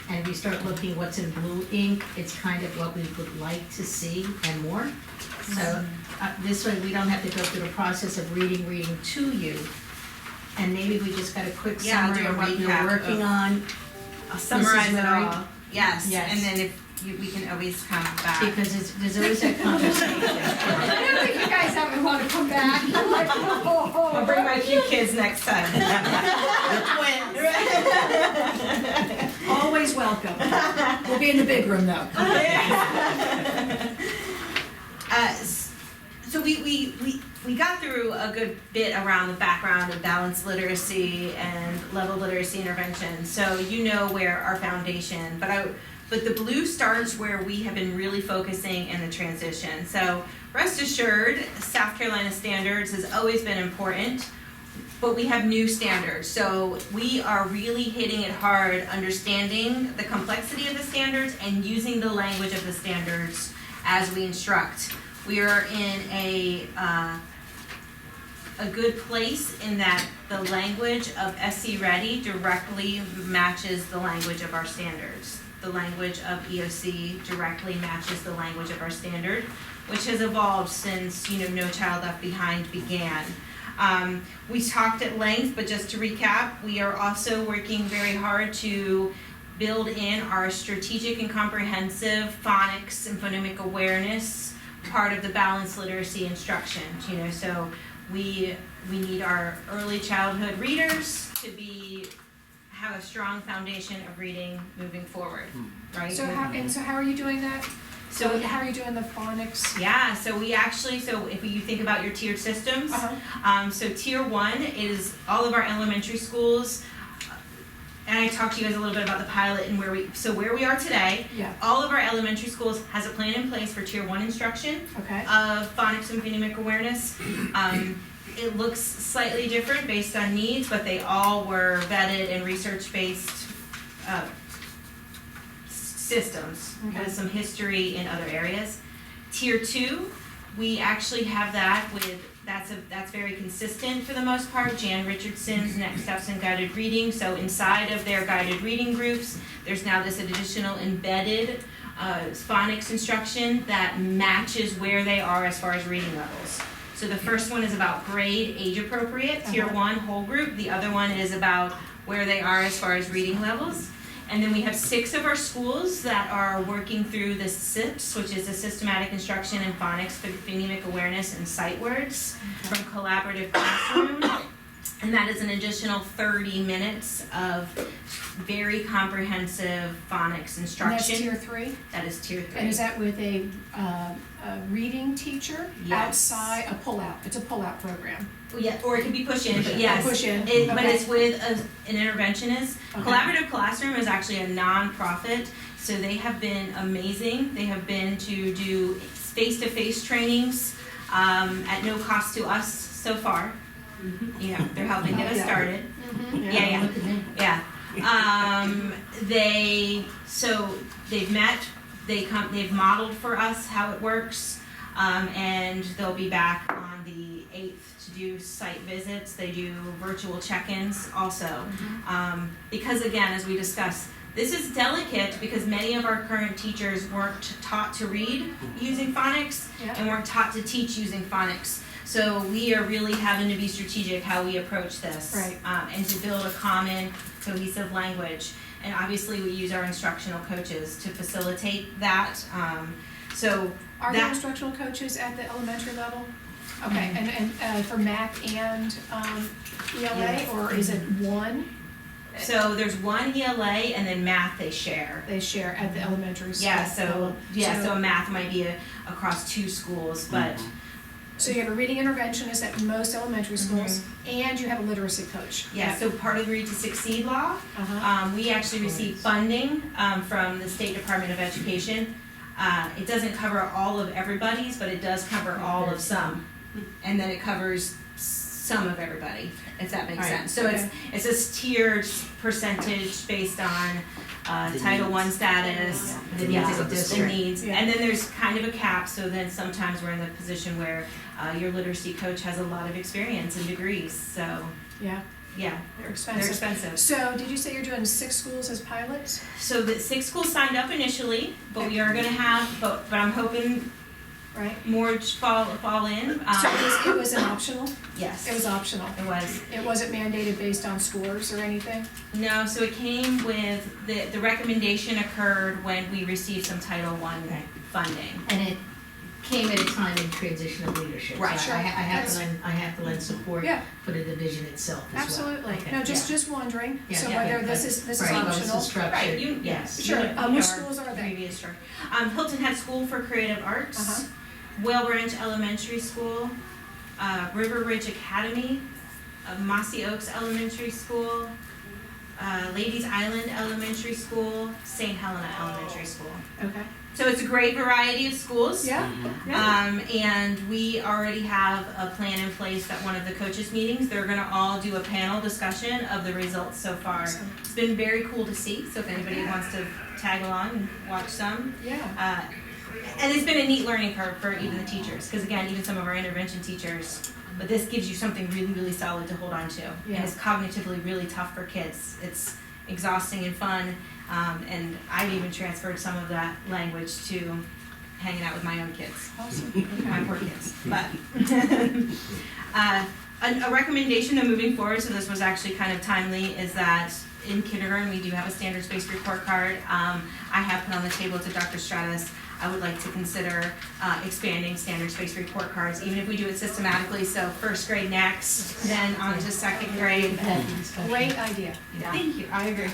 and if you start looking what's in blue ink, it's kind of what we would like to see and more. So this way, we don't have to go through the process of reading to you, and maybe we just got a quick Yeah, I'll summary do a of what you're recap working on. I'll summarize it Mary? all. Yes, Yes. and then we can always come back. Because there's always that conversation. I don't think you guys ever want to come back. I'm like, oh. I'll bring my cute kids next time. Always welcome. We'll be in the big room though. So we got through a good bit around the background of balanced literacy and level literacy intervention. So you know where our foundation, but the blue starts where we have been really focusing in the transition. So rest assured, South Carolina standards has always been important, but we have new standards. So we are really hitting it hard, understanding the complexity of the standards and using the language of the standards as we instruct. We are in a good place in that the language of SC Ready directly matches the language of our standards. the language of EOC directly matches the language of our standard, which has evolved since, No Child Left Behind began. We talked at length, but just to recap, we are also working very hard to build in our strategic and comprehensive phonics and phonemic awareness part of the balanced literacy instruction. So we need our early childhood readers to have a strong foundation of reading moving forward, right? So how are you doing that? So how are you doing the phonics? Yeah, so if you think about your tiered systems, so tier 1 is all of our elementary schools, and I talked to you guys a little bit about the pilot and where we are today. Yeah. All of our elementary schools has a plan in place for tier 1 instruction Okay. of phonics and phonemic awareness. It looks slightly different based on needs, but they all were vetted and research-based systems with some history in other areas. Tier 2, we actually have that's very consistent for the most part. Jan Richardson's Next Steps in Guided Reading. So inside of their guided reading groups, there's now this additional embedded phonics instruction that matches where they are as far as reading levels. So the first one is about grade age appropriate, tier 1 whole group. The other one is about where they are as far as reading levels. And then we have 6 of our schools that are working through the SIPS, which is a systematic instruction in phonics for phonemic awareness and sight words from Collaborative Classroom. And that is an additional 30 minutes of very comprehensive phonics instruction. And that's tier 3? That is tier 3. And is that with a reading teacher? Yes. Outside, a pull-out, it's a pull-out program. Yeah, or it can be push in, but yes. Push in, But okay. it's with an interventionist. Okay. Collaborative Classroom is actually a non-profit, so they have been amazing. They have been to do face-to-face trainings at no cost to us so far. They're helping get us started. Yeah. They've modeled for us how it works, and they'll be back on the 8th to do site visits. They do virtual check-ins also. Because again, as we discussed, this is delicate because many of our current teachers weren't taught to read using phonics and weren't taught to teach using phonics. So we are really having to be strategic how we approach this. Right. And to build a common, cohesive language. And obviously we use our instructional coaches to facilitate that. Are there instructional coaches at the elementary level? Okay, and for math and ELA, Yes. or is it one? So there's one ELA and then math they share. They share at the elementary school. So math might be across 2 schools, but So you have a reading interventionist at most elementary schools, and you have a literacy coach. so part of the Read to Succeed law, we actually receive funding from the State Department of Education. It doesn't cover all of everybody's, but it does cover all of some. And then it covers some of everybody, if that makes sense. So it's this tiered percentage based on Title I status, the needs of the needs. And then there's kind of a cap, so then sometimes we're in the position where your literacy coach has a lot of experience and degrees, so. Yeah, Yeah, they're expensive. they're expensive. So did you say you're doing 6 schools as pilots? So the 6 schools signed up initially, but we are gonna have, but I'm hoping Right. more fall in. So it was an optional? Yes. It was optional. It was. It wasn't mandated based on scores or anything? No, so it came with, the recommendation occurred when we received some Title I funding. And it came at a time in transition of leadership. Right, So sure. I have to lend support Yeah. for the division itself as well. Absolutely. Okay, No, yeah. just wondering. Yeah, So yeah, whether yeah, this is Right, well, it's optional. the structure. Right, Yes. Sure. You Which are schools are they? Previous structure. Hilton Head School for Creative Arts, Uh-huh. Whale Ranch Elementary School, River Ridge Academy, Mossy Oaks Elementary School, Ladies Island Elementary School, St. Helena Elementary School. Okay. So it's a great variety of schools. Yeah, yeah. And we already have a plan in place at one of the coaches' meetings. They're gonna all do a panel discussion of the results so far. Awesome. It's been very cool to see, so if anybody wants to tag along and watch some. Yeah. And it's been a neat learning curve for even the teachers, because again, even some of our intervention teachers, but this gives you something really, really solid to hold on to. Yeah. And it's cognitively really tough for kids. exhausting and fun. And I've even transferred some of that language to hanging out with my own kids, my poor kids. But a recommendation though moving forward, so this was actually kind of timely, is that in kindergarten we do have a standards-based report card. I have put on the table to Dr. Stratus, I would like to consider expanding standards-based report cards, even if we do it systematically, so first grade next, then on to second grade. Great idea. Thank you, I agree.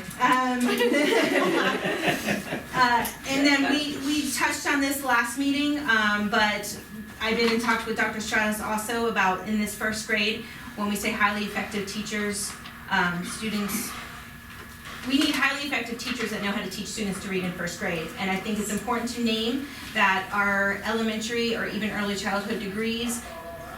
And then we touched on this last meeting, but I've been in talk with Dr. Stratus also about in this first grade, when we say highly effective teachers, students, we need highly effective teachers that know how to teach students to read in first grade. And I think it's important to name that our elementary or even early childhood degrees,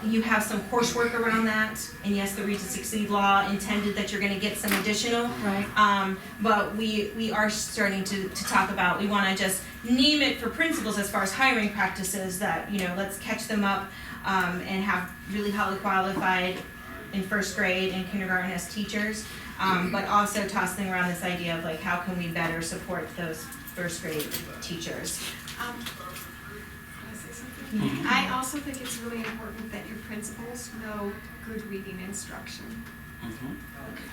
you have some coursework around that. And yes, the Read to Succeed law intended that you're gonna get some additional. Right. But we are starting to talk about, we wanna just name it for principals as far as hiring practices that, let's catch them up and have really highly qualified in first grade and kindergarten as teachers. But also tossing around this idea of like, how can we better support those first grade teachers? Can I say something? I also think it's really important that your principals know good reading instruction.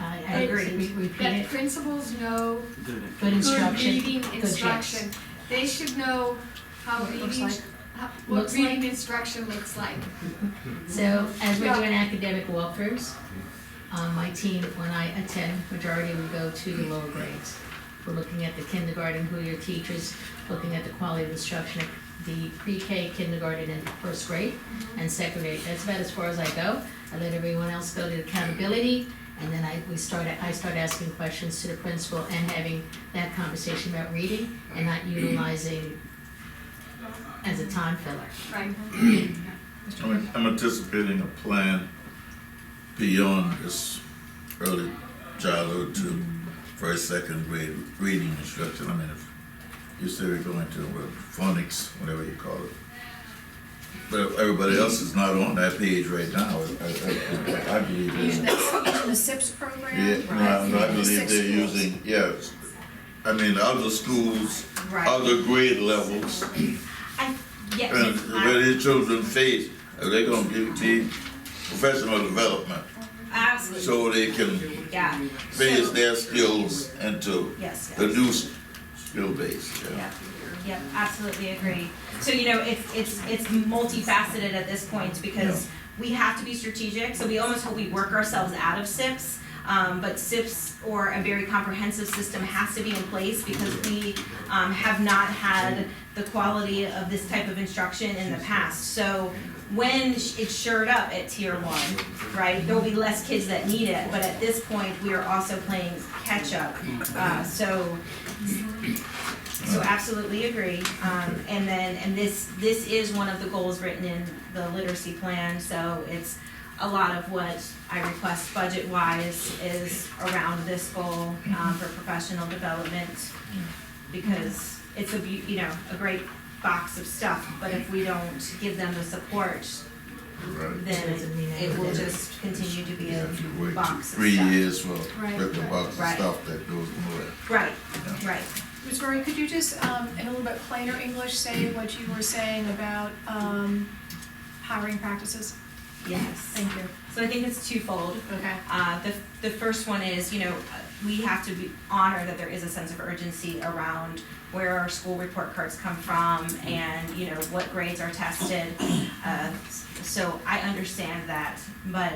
I agree. Repeat That it. principals know Good good instruction. reading Good instruction. They should know how What it looks reading, like. what Looks reading instruction looks like. So as we're Yeah. doing academic walkthroughs, my team, when I attend, majority we go to the lower grades. We're looking at the kindergarten, who are your teachers, looking at the quality of instruction, the pre-K, kindergarten, and first grade, and second grade. That's about as far as I go. I let everyone else go to accountability, and then I start asking questions to the principal and having that conversation about reading and not utilizing as a time filler. Right. I'm anticipating a plan beyond this early childhood to first, second grade reading instruction. I mean, if you say we're going to phonics, whatever you call it, but everybody else is not on that page right now. I believe Using they're. the SIPS program. Yeah, no, I The believe six they're schools. using, yes. I mean, other schools, Right. other grade levels, Yes. and where these children face, they're gonna be professional development, Absolutely. so they can Yeah. phase So- their skills into Yes. the new skill base, yeah. Yeah, yep, absolutely agree. So, it's multifaceted at this point because we have to be strategic, so we almost hope we work ourselves out of SIPs. But SIPs or a very comprehensive system has to be in place because we have not had the quality of this type of instruction in the past. So when it's shored up at tier 1, right, there'll be less kids that need it, but at this point, we are also playing catch up. So absolutely agree. And this is one of the goals written in the literacy plan, so it's a lot of what I request budget-wise is around this goal for professional development, because it's a great box of stuff, but if we don't give them the support, Right. then it will just continue to be a If you wait box of 3 stuff. years for Right. the box of Right. stuff that goes nowhere. Right, Yeah. right. Ms. Rory, could you just, in a little bit plainer English, say what you were saying about hiring practices? Yes. Thank you. So I think it's twofold. Okay. The first one is, we have to honor that there is a sense of urgency around where our school report cards come from and, what grades are tested. So I understand that, but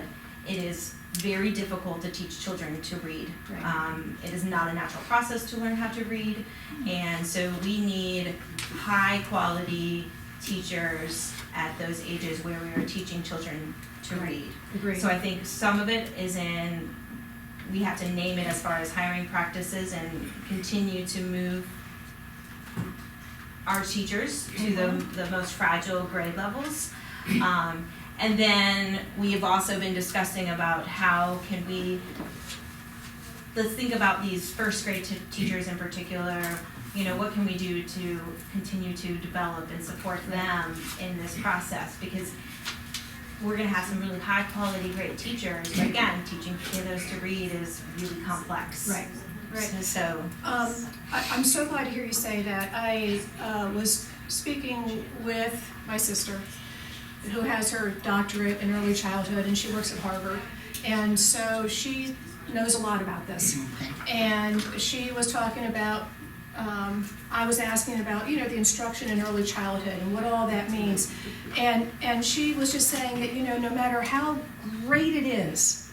it is very difficult to teach children to read. Right. It is not a natural process to learn how to read, and so we need high-quality teachers at those ages where we are teaching children to read. Agreed. So I think some of it is in, we have to name it as far as hiring practices and continue to move our teachers to the most fragile grade levels. And then we have also been discussing about how can we, let's think about these first grade teachers in particular, what can we do to continue to develop and support them in this process? Because we're gonna have some really high quality, great teachers, but again, teaching kiddos to read is really complex. Right. Right. So, I'm so glad to hear you say that. I was speaking with my sister, who has her doctorate in early childhood, and she works at Harvard. And so she knows a lot about this. And she was talking about, I was asking about, the instruction in early childhood and what all that means. And she was just saying that, no matter how great it is,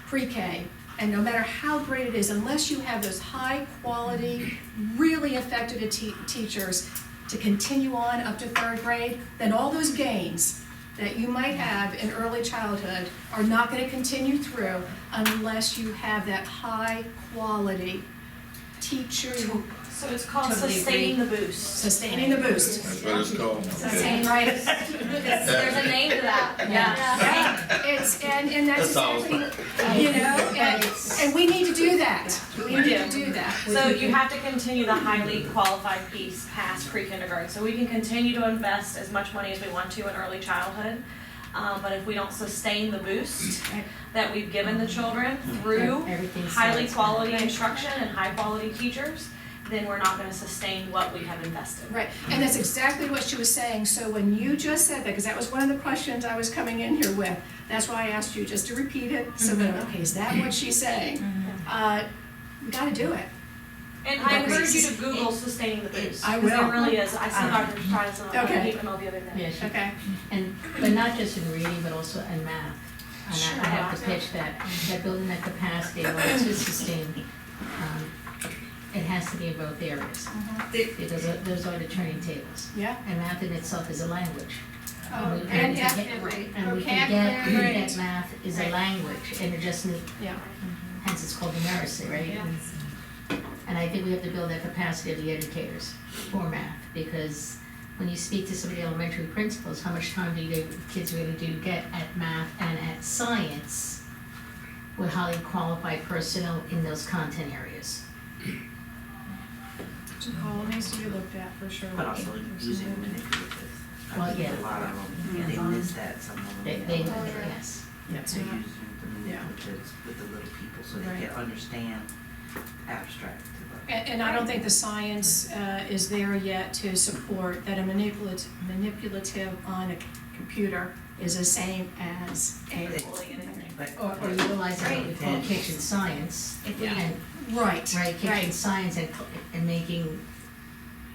pre-K, and no matter how great it is, unless you have those high-quality, really effective teachers to continue on up to 3rd grade, then all those gains that you might have in early childhood are not going to continue through unless you have that high-quality teacher. So it's called Totally sustaining the boost. Sustaining the boost. That's what it's called. Sustaining, right? There's a name to that, yeah. It's, and that's That's all. exactly, and we need to do that. We need to do that. So you have to continue the highly qualified piece past pre-kindergarten. So we can continue to invest as much money as we want to in early childhood. But if we don't sustain the boost that we've given the children through Everything's highly science. quality instruction and high quality teachers, then we're not gonna sustain what we have invested. Right, and that's exactly what she was saying. So when you just said that, because that was one of the questions I was coming in here with, that's why I asked you just to repeat it, so that, okay, is that what she's saying? We gotta do it. And I encourage you to Google sustaining the boost. I Because will. it really is. I saw Dr. Price on Okay. email the other day. Yeah, she- Okay. but not just in reading, but also in math. And Sure. I have to pitch that building that capacity, in order to sustain, it has to be in both areas. Because those are the training tables. Yeah. And math in itself is a language. Oh, we and can definitely. And we can get math is a language, and it just need, Yeah. hence it's called numeracy, right? Yeah. And I think we have to build that capacity of the educators for math, because when you speak to some of the elementary principals, how much time do kids really do get at math and at science with highly qualified personnel in those content areas? All needs to be looked at for sure. But also using manipulative. Well, yeah. A lot of them, they miss that, some of them. They, yes. Yep, they're using the Yeah. manipulatives with the little people, so Right. they can understand abstract. And I don't think the science is there yet to support that a manipulative on a computer is the same as a. But Or utilizing what we call Right. kitchen science. Yeah. And Right, right, kitchen right. science and making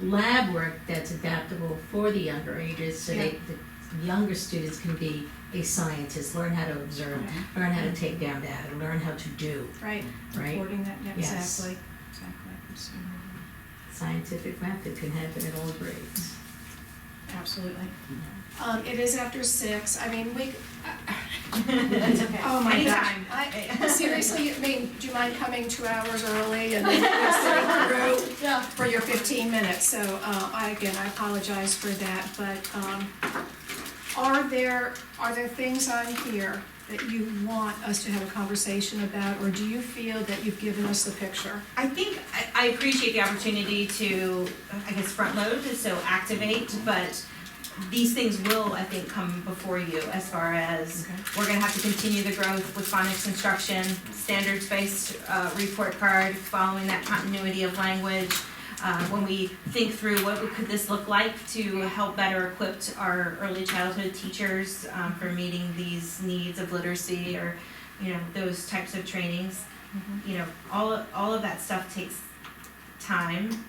lab work that's adaptable for the younger ages, so the younger students can be a scientist, learn how to observe, learn how to take down data, learn how to do, Right, right? reporting that, yeah, Yes. exactly, So, Scientific method can happen at all grades. absolutely. It is after 6, I mean, That's okay. oh my gosh. Anytime. Seriously, I mean, do you mind coming 2 hours early and then you're sitting through for your 15 minutes? So, I apologize for that, but, are there things on here that you want us to have a conversation about, or do you feel that you've given us the picture? I think I appreciate the opportunity to, I guess, front load, so activate, but these things will, I think, come before you as far as we're gonna have to continue the growth with phonics instruction, standards-based report card, following that continuity of language. When we think through what could this look like to help better equip our early childhood teachers for meeting these needs of literacy or, those types of trainings. All of that stuff takes time,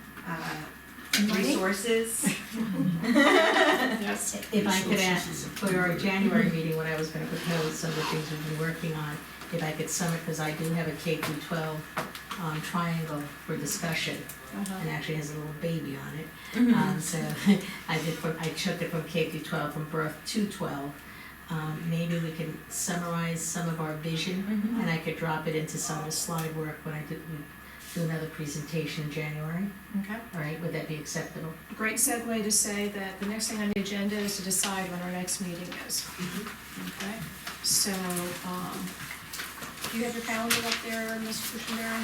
resources. Yes. If I could ask, for our January meeting, what I was gonna propose, some of the things we've been working on, if I could sum it, because I do have a K through 12 triangle for discussion, and actually has a little baby on it. So I took it from K through 12, from birth to 12. Maybe we can summarize some of our vision, and I could drop it into some of the slide work when I do another presentation in January. Okay. All right, would that be acceptable? Great segue to say that the next thing on the agenda is to decide when our next meeting is. Okay, so, do you have your calendar up there, Ms. Cushenberry?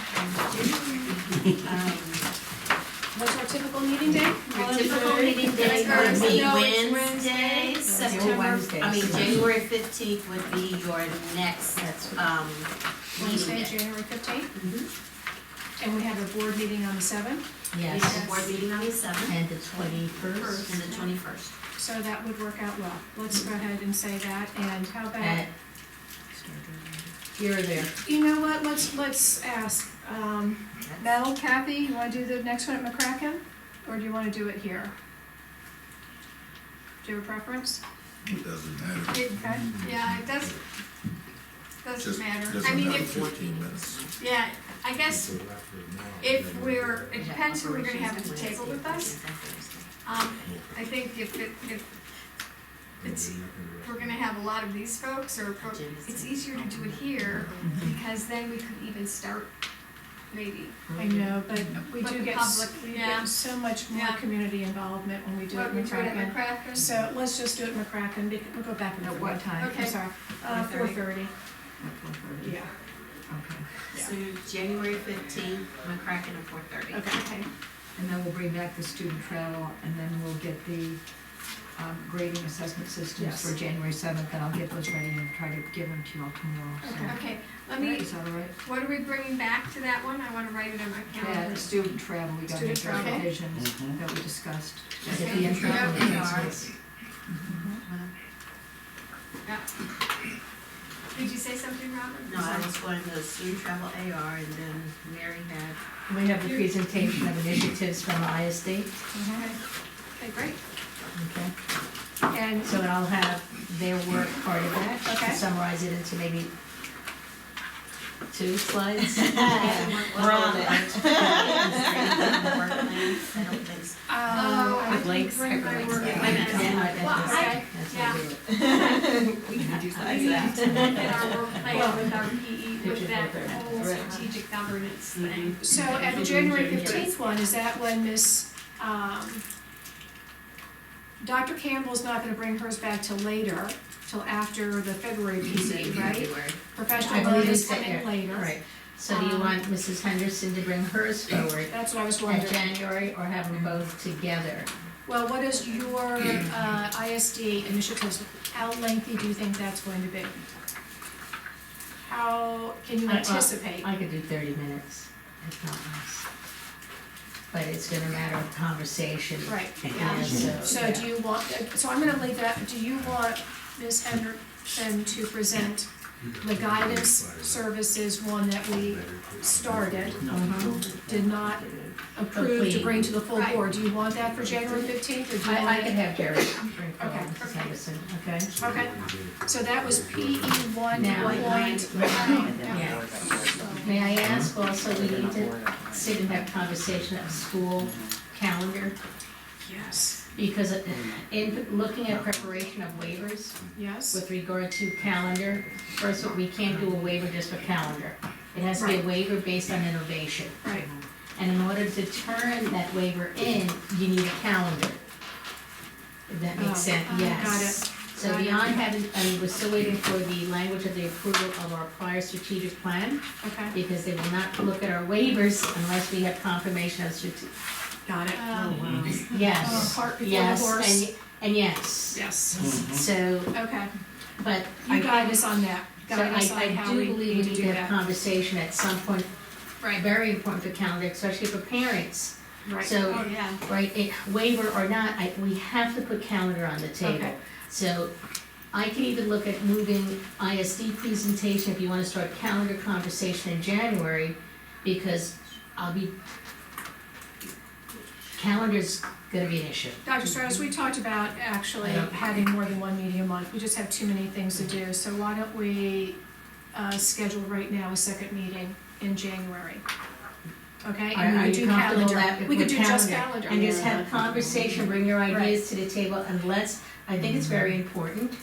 What's our typical meeting day? Our typical meeting day would be Wednesday, January 15th would be your next, meeting Wednesday, day. January 15th? And we have a board meeting on the 7th, We Yes, have a board meeting on the 7th and the 21st and the 21st. so that would work out well. Let's go ahead and say that, and how about, at, here or there. you know what, let's ask, Mel, Kathy, you wanna do the next one at McCracken? Or do you wanna do it here? Do you have a preference? It doesn't matter. It- Okay. Yeah, it doesn't Just matter. I doesn't mean, matter, if, 14 minutes. yeah, I guess So after now, if then we're, it depends who we're gonna have at the table with us. I think if we're gonna have a lot of these folks, or it's easier to do it here, because then we could even start, maybe. I know, but we But do the get, public, we yeah. get so much more Yeah. community involvement when we do it What at we do it at McCracken. McCracken. So let's just do it at McCracken, we'll go back and At forth. what time? I'm Okay. sorry, 4:30, yeah, Okay. So January 15th, McCracken at 4:30. okay. And then we'll bring back the student travel, and then we'll get the grading assessment systems Yes. for January 7th, and I'll get those ready and try to give them to you all tomorrow, so. Okay. Okay, let me, Is that all right? what are we bringing back to that one? I wanna write it on my Yeah, calendar. the student travel, we gotta make Student those travel. revisions that we discussed. Is it Okay. the intro? Yeah. Yes. Yeah. Did you say something, Robin? No, I was going to student travel AR, and then Mary had, We have the presentation of initiatives from ISD, Okay, okay, great. okay? And, So I'll have their work part of that, Okay. to summarize it into maybe 2 slides. We're on it. I don't think so. I With can links, bring my work. Yeah. Well, I- That's yeah. what we do. We can do We slides need of to that. look at our work plan with our PE, with Pictures that right there. whole Right. strategic governance thing. so at the January 15th one, is that when Dr. Campbell's not gonna bring hers back till later, till after the February PD, right? February. I Professional believe learning is it's there. coming later. Right, so do you want Mrs. Henderson to bring hers forward That's what I was at wondering. January, or have them both together? Well, what is your ISD initiatives, how lengthy do you think that's going to be? How, can you anticipate? I could do 30 minutes, if not less. But it's gonna matter of conversation. Right, And so do you want, so I'm gonna leave that, do you want Ms. Henderson to present the guidance services one that we started, did not approve to bring to the full Right. board? Do you want that for January 15th, or do you want I it? can have Jerry bring forward Okay. Mrs. Henderson, okay? Okay, so that was PE 1 Now, point. Yeah. May I ask also, we need to sit and have conversation of school calendar, Yes, because in looking at preparation of waivers yes, with regard to calendar, first, we can't do a waiver just for calendar. It has to be a Right. waiver based on innovation. right, And in order to turn that waiver in, you need a calendar. If that Oh, makes sense, got yes. it. So Got it. beyond having, I mean, we're still waiting for the language of the approval of our prior strategic plan, okay, because they will not look at our waivers unless we have confirmation of got it. yes, Cart before the yes, horse. and yes. Yes, So, okay, but you I, guide us on that, so guide us I on how do we believe we need to need do to have that. conversation at some point, Right, very important for calendar, especially for parents. right. So, Oh, yeah. right, waiver or not, we have to put calendar on the table. Okay. So I can even look at moving ISD presentation if you wanna start calendar conversation in January, because calendar's gonna be an issue. Dr. Stratus, we talked about actually Yeah. having more than one meeting a month, we just have too many things to do, so why don't we schedule right now a second meeting in January? Okay, and we Are could you do comfortable calendar, that we could with do just calendar. And just have conversation, bring your ideas to the table, and I think it's very important,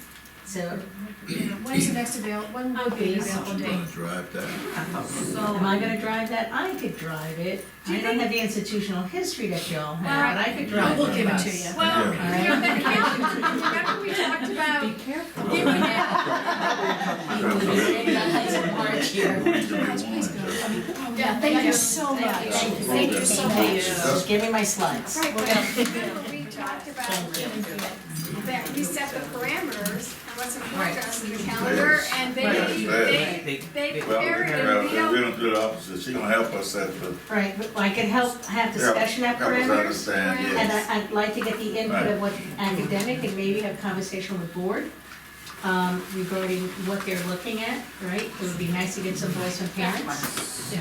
so, When's the next when would be the available I'm date? gonna drive that. am I gonna drive that? I could drive it. I don't have the institutional history that y'all have, but I could drive We'll the give it bus. to you. Well, Yeah. you know, the calendar, remember we talked about Be careful. giving it, Yeah, thank you so much, thank you so much. Give me my slides. right, but remember we talked about that we set the parameters what's important Right. to us in the calendar, and they Well, prepare it, and we if don't. we don't do the opposite, she gonna help us at the, Right, but I can help have discussion at help us parameters. understand, And yes. I'd like to get the input Right. of what academic and maybe have conversation with board regarding what they're looking at, right? It would be nice to get some voice from parents.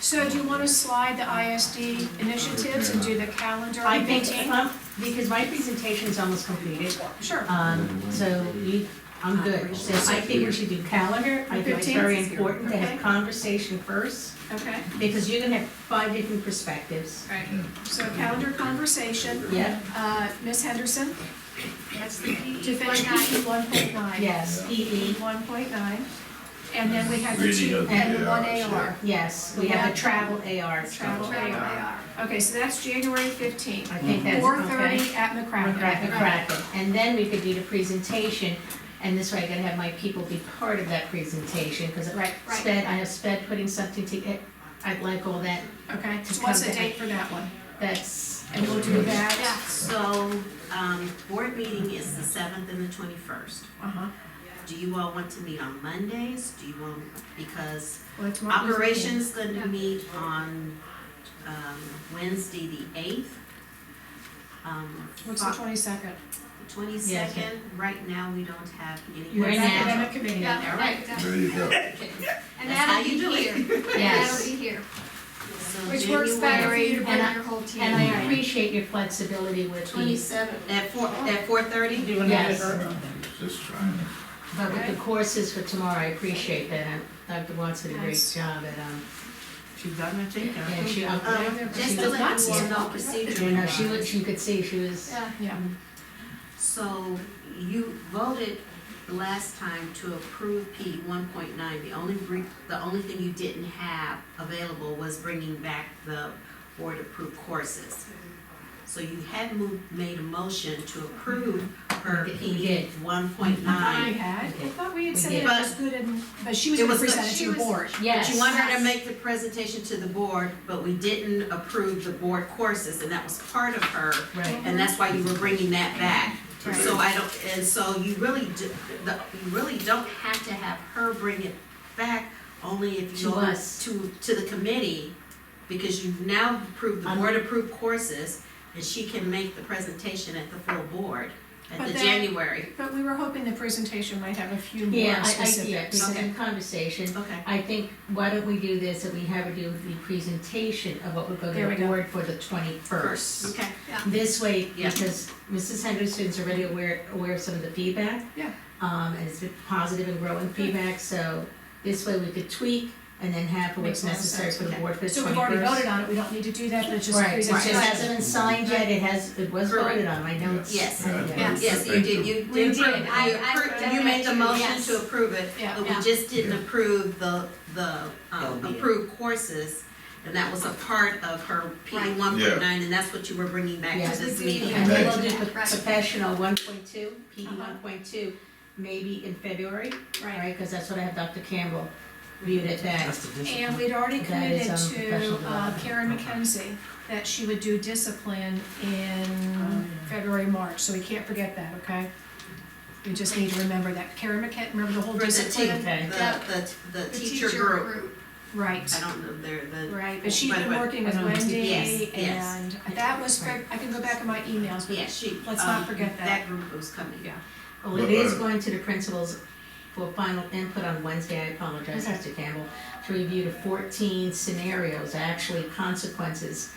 So do you wanna slide the ISD initiatives and do the calendar I think, meeting? because my presentation's almost completed, Sure. so I'm good. So I think we should do calendar. I think it's very 15th? important to Okay. have conversation first, Okay, because you're gonna have 5 different perspectives. right. So calendar conversation. Yeah. Ms. Henderson, That's the PE to finish PE 1.9. Yes, PE. 1.9. And then we have the Reading two, of the and the one ARs, AR. Yes, we have the travel AR. Travel Travel AR. Okay, so that's January 15th. I think that's okay. 4:30 at McCracken. McCracken. And then we could do the presentation, and this way I gotta have my people be part of that presentation, because Right, right. SPED, I have SPED putting something together. I'd like all that, Okay, To so what's the come date for that one? that's. And we'll do that. So, board meeting is the 7th and the 21st. Uh-huh. Do you all want to meet on Mondays? Do you want, because Well, it's Martin Luther King. operations gonna meet on, Wednesday the 8th. What's the 22nd? 22nd, right now, we don't have any. You have Right now. academic committee in there, right? There you go. And That's how that'll you be do it. here. Yes. That'll be here. So Which works better for you to bring And I- your whole team. And I appreciate your flexibility with the, 27th, at 4:30? yes, Just trying to. but with the courses for tomorrow, I appreciate that, and Dr. Watts did a great Yes. job at, She's done, I think. and she, Just to let you all know procedure. you know, she could see, she was. Yeah. Yeah. So you voted last time to approve P 1.9. The only thing you didn't have available was bringing back the board approved courses. So you had made a motion to approve her We P did. 1.9. I had, I thought we had said We it did. was good, but she was It gonna was good. present it to the board. Yes. But you want her to make the presentation to the board, but we didn't approve the board courses, and that was part of her, Right. and that's why you were bringing that back. Right. So so you really don't have to have her bring it back, only if you To go us. to the committee, because you've now approved the board approved courses, and she can make the presentation at the full board at But the that- January. But we were hoping the presentation might have a few more Yeah, specifics. it's in conversation. Okay. I think, why don't we do this, and we have her do the presentation of what would go to There we the go. board for the 21st. Okay. This way, Yeah. because Mrs. Henderson's already aware of some of the feedback. Yeah. And it's been positive and growing feedback, so this way we could tweak and then have what's Makes a lot of necessary sense, for the okay. board for the 21st. So we've already voted on it, we don't need to do that, but it's just a Right, it just presentation. hasn't been signed yet, it was Correct. voted on, my notes. Yes. Yeah. Yes, you did, you We did did. approve it. I You made the read that too, motion yes. to approve it, Yeah. but we Yeah. just didn't approve the LBA. approved courses. And that was a part of her P 1.9, and that's what you were bringing back Yes. to this We did. meeting. And then we'll Right. do the Right. professional 1.2, PE Uh-huh. 1.2, maybe in February, Right. right? Because that's what I have Dr. Campbell viewed at that. That's the discipline. And we'd already That committed is, professional to development. Karen McKenzie that she would do discipline in February, March, so we can't forget that, okay? We just need to remember that. Karen McKenzie, remember the whole For the discipline? Okay. the teacher group. Right. I don't know, they're the. Right, but she's been working with I don't know. Wendy, Yes, yes. and that was, I can go back in my emails, but Yeah, she. Let's not forget that. That group was coming. Yeah. Well, it is going to the principals for final input on Wednesday, I apologize, Okay. Mr. Campbell, to review the 14 scenarios, actually consequences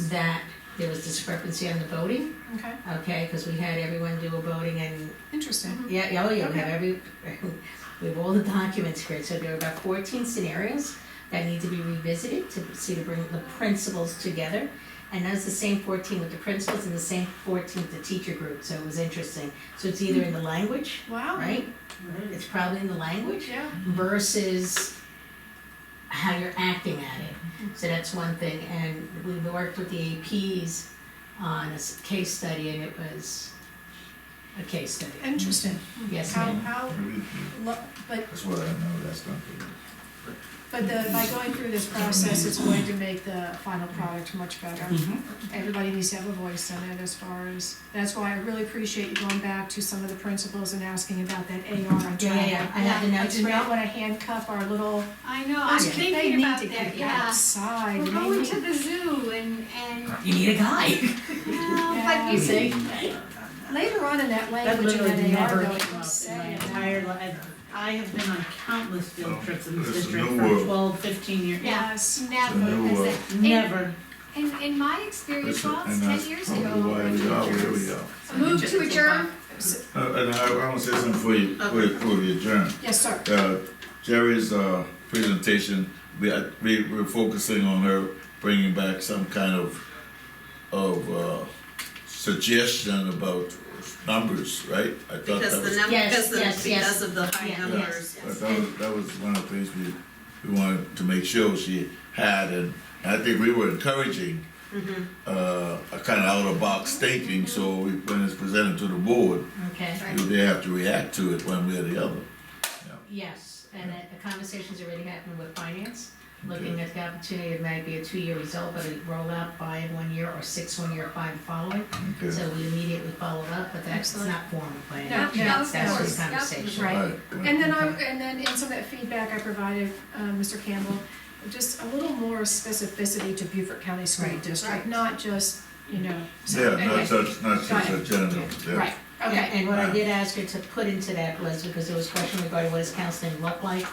that there was discrepancy on the voting, okay, okay? Because we had everyone do a voting and, interesting. yeah, we have we have all the documents here, so there are about 14 scenarios that need to be revisited to bring the principals together. And that's the same 14 with the principals and the same 14 with the teacher group, so it was interesting. So it's either in the language, Wow. right? It's probably in the language Yeah, versus how you're acting at it. So that's one thing, and we worked with the APs on a case study, and it was a case study. interesting. Yes, How, ma'am. how, but That's what I know, that's not good. But by going through this process, it's going to make the final product much better. Everybody needs to have a voice in it as far as, that's why I really appreciate you going back to some of the principals and asking about that AR on travel. I have the I notes do for not you. want to handcuff our little, I know, I'm they thinking need about to that, get yeah. outside. We're and they going need- to the zoo and, You need a guide. but you See? Later on in that That language in literally that AR, never though, came it up does in my say that. entire life. I have been on countless field trips in this It's a district new for world. 12, 15 years. Yes. never, new I world. said, Never. in my experience, Listen, well, it's and 10 that's years probably ago. why we are where we are. Move to adjourn. And I want to say something before we adjourn. Yes, sir. Jerry's presentation, we're focusing on her bringing back some kind of suggestion about numbers, right? I thought that was. Yes, yes, because of the high Yeah. numbers. But that was one of the things we wanted to make sure she had, and I think we were encouraging a kind of out-of-box thinking, so when it's presented to the board, Okay, they have to react to it one way or the other. yes, and the conversation's already happened with finance, looking at the opportunity, it might be a 2-year result, but it roll out 5 1 year or 6 1 year, 5 following. Okay. So we immediately followed up, but that's Excellent. not formal planning. No, That's no, just Yep. conversation. Right. Right. And then in some of that feedback I provided, Mr. Campbell, just a little more specificity to Beaufort County School Right. District, not just, so, Yeah, anyway. not such Got it. a general, yeah. Right, okay. And what I did ask her to put into that was, because there was question regarding what does counseling look like,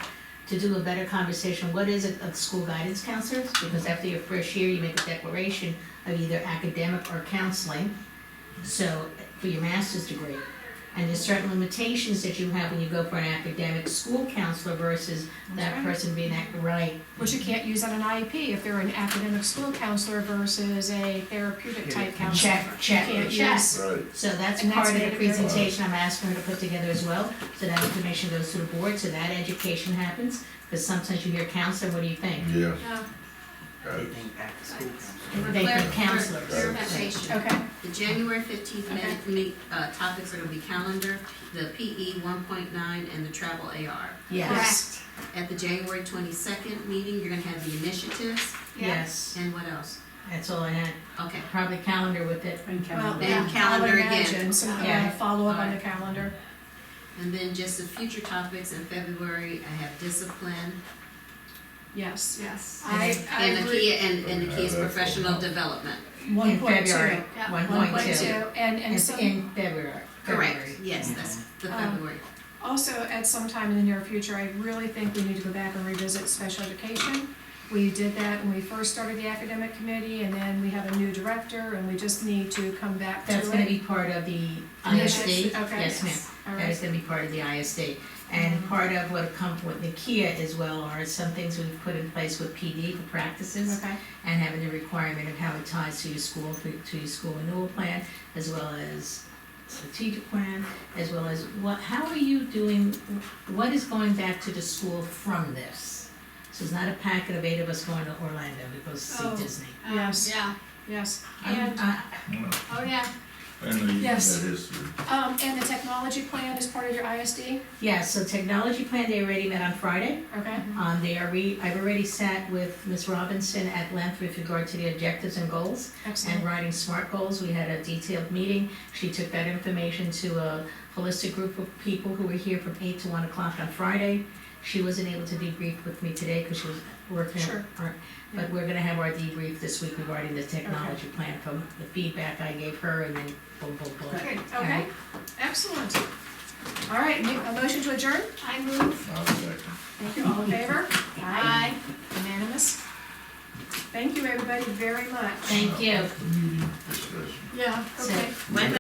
to do a better conversation, what is it of school guidance counselors? Because after your first year, you make a declaration of either academic or counseling, so, for your master's degree. And there's certain limitations that you have when you go for an academic school counselor versus that right. person being right. Which you can't use on an IEP if they're an academic school counselor versus a therapeutic type counselor. Check, You can't check. use- Right. So that's And that's part of made the it very- presentation I'm asking her to put together as well, so that information goes to the board, so that education happens, because sometimes you hear counselor, what do you think? Yeah. They think back to school. They think counselors. Clarification. Okay, The January 15th topics are gonna be calendar, the PE 1.9, and the travel AR. Yes, At the January 22nd meeting, you're gonna have the initiatives, yes, and what else? that's all I had, Okay, probably calendar with it. And well, calendar. yeah, And calendar I would again. imagine, some Yeah. follow-up on the Alright. calendar. and then just the future topics in February, I have discipline, Yes. Yes. I and the agree. key, and the key is professional development. 1.2. February, Yeah, 1.2. And It's some, in February. Correct, yes, that's the February. also, at some time in the near future, I really think we need to go back and revisit special education. We did that when we first started the academic committee, and then we have a new director, and we just need to come back to it. That's gonna be part of the ISD, Yes, okay. yes ma'am, All that is right, gonna be part of the ISD. And part of what comes with Nikia as well are some things we've put in place with PD for practices, okay, and having the requirement of how it ties to your school, to your school renewal plan, as well as strategic plan, as well as how are you doing, what is going back to the school from this? So it's not a packet of 8 of us going to Orlando to go see Oh. Disney. yes, Yeah, yes. I'm- And, oh, yeah. I know you got Yes. that history. and the technology plan is part of your ISD, Yeah, so technology plan, they already met on Friday. okay? I've already sat with Ms. Robinson at length with regard to the objectives and goals and Excellent, writing SMART goals. We had a detailed meeting. She took that information to a holistic group of people who were here from 8 to 1 o'clock on Friday. She wasn't able to debrief with me today because she was working. Sure. But we're gonna have our debrief this week regarding the technology plan from the feedback I gave her, and then boom, boom, boom. good, okay, excellent. All right, a motion to adjourn? I move. I'll second. Thank you, all in favor? Aye. Unanimous? Thank you, everybody, very much. Thank you. Meeting discussion. Yeah, So- okay. When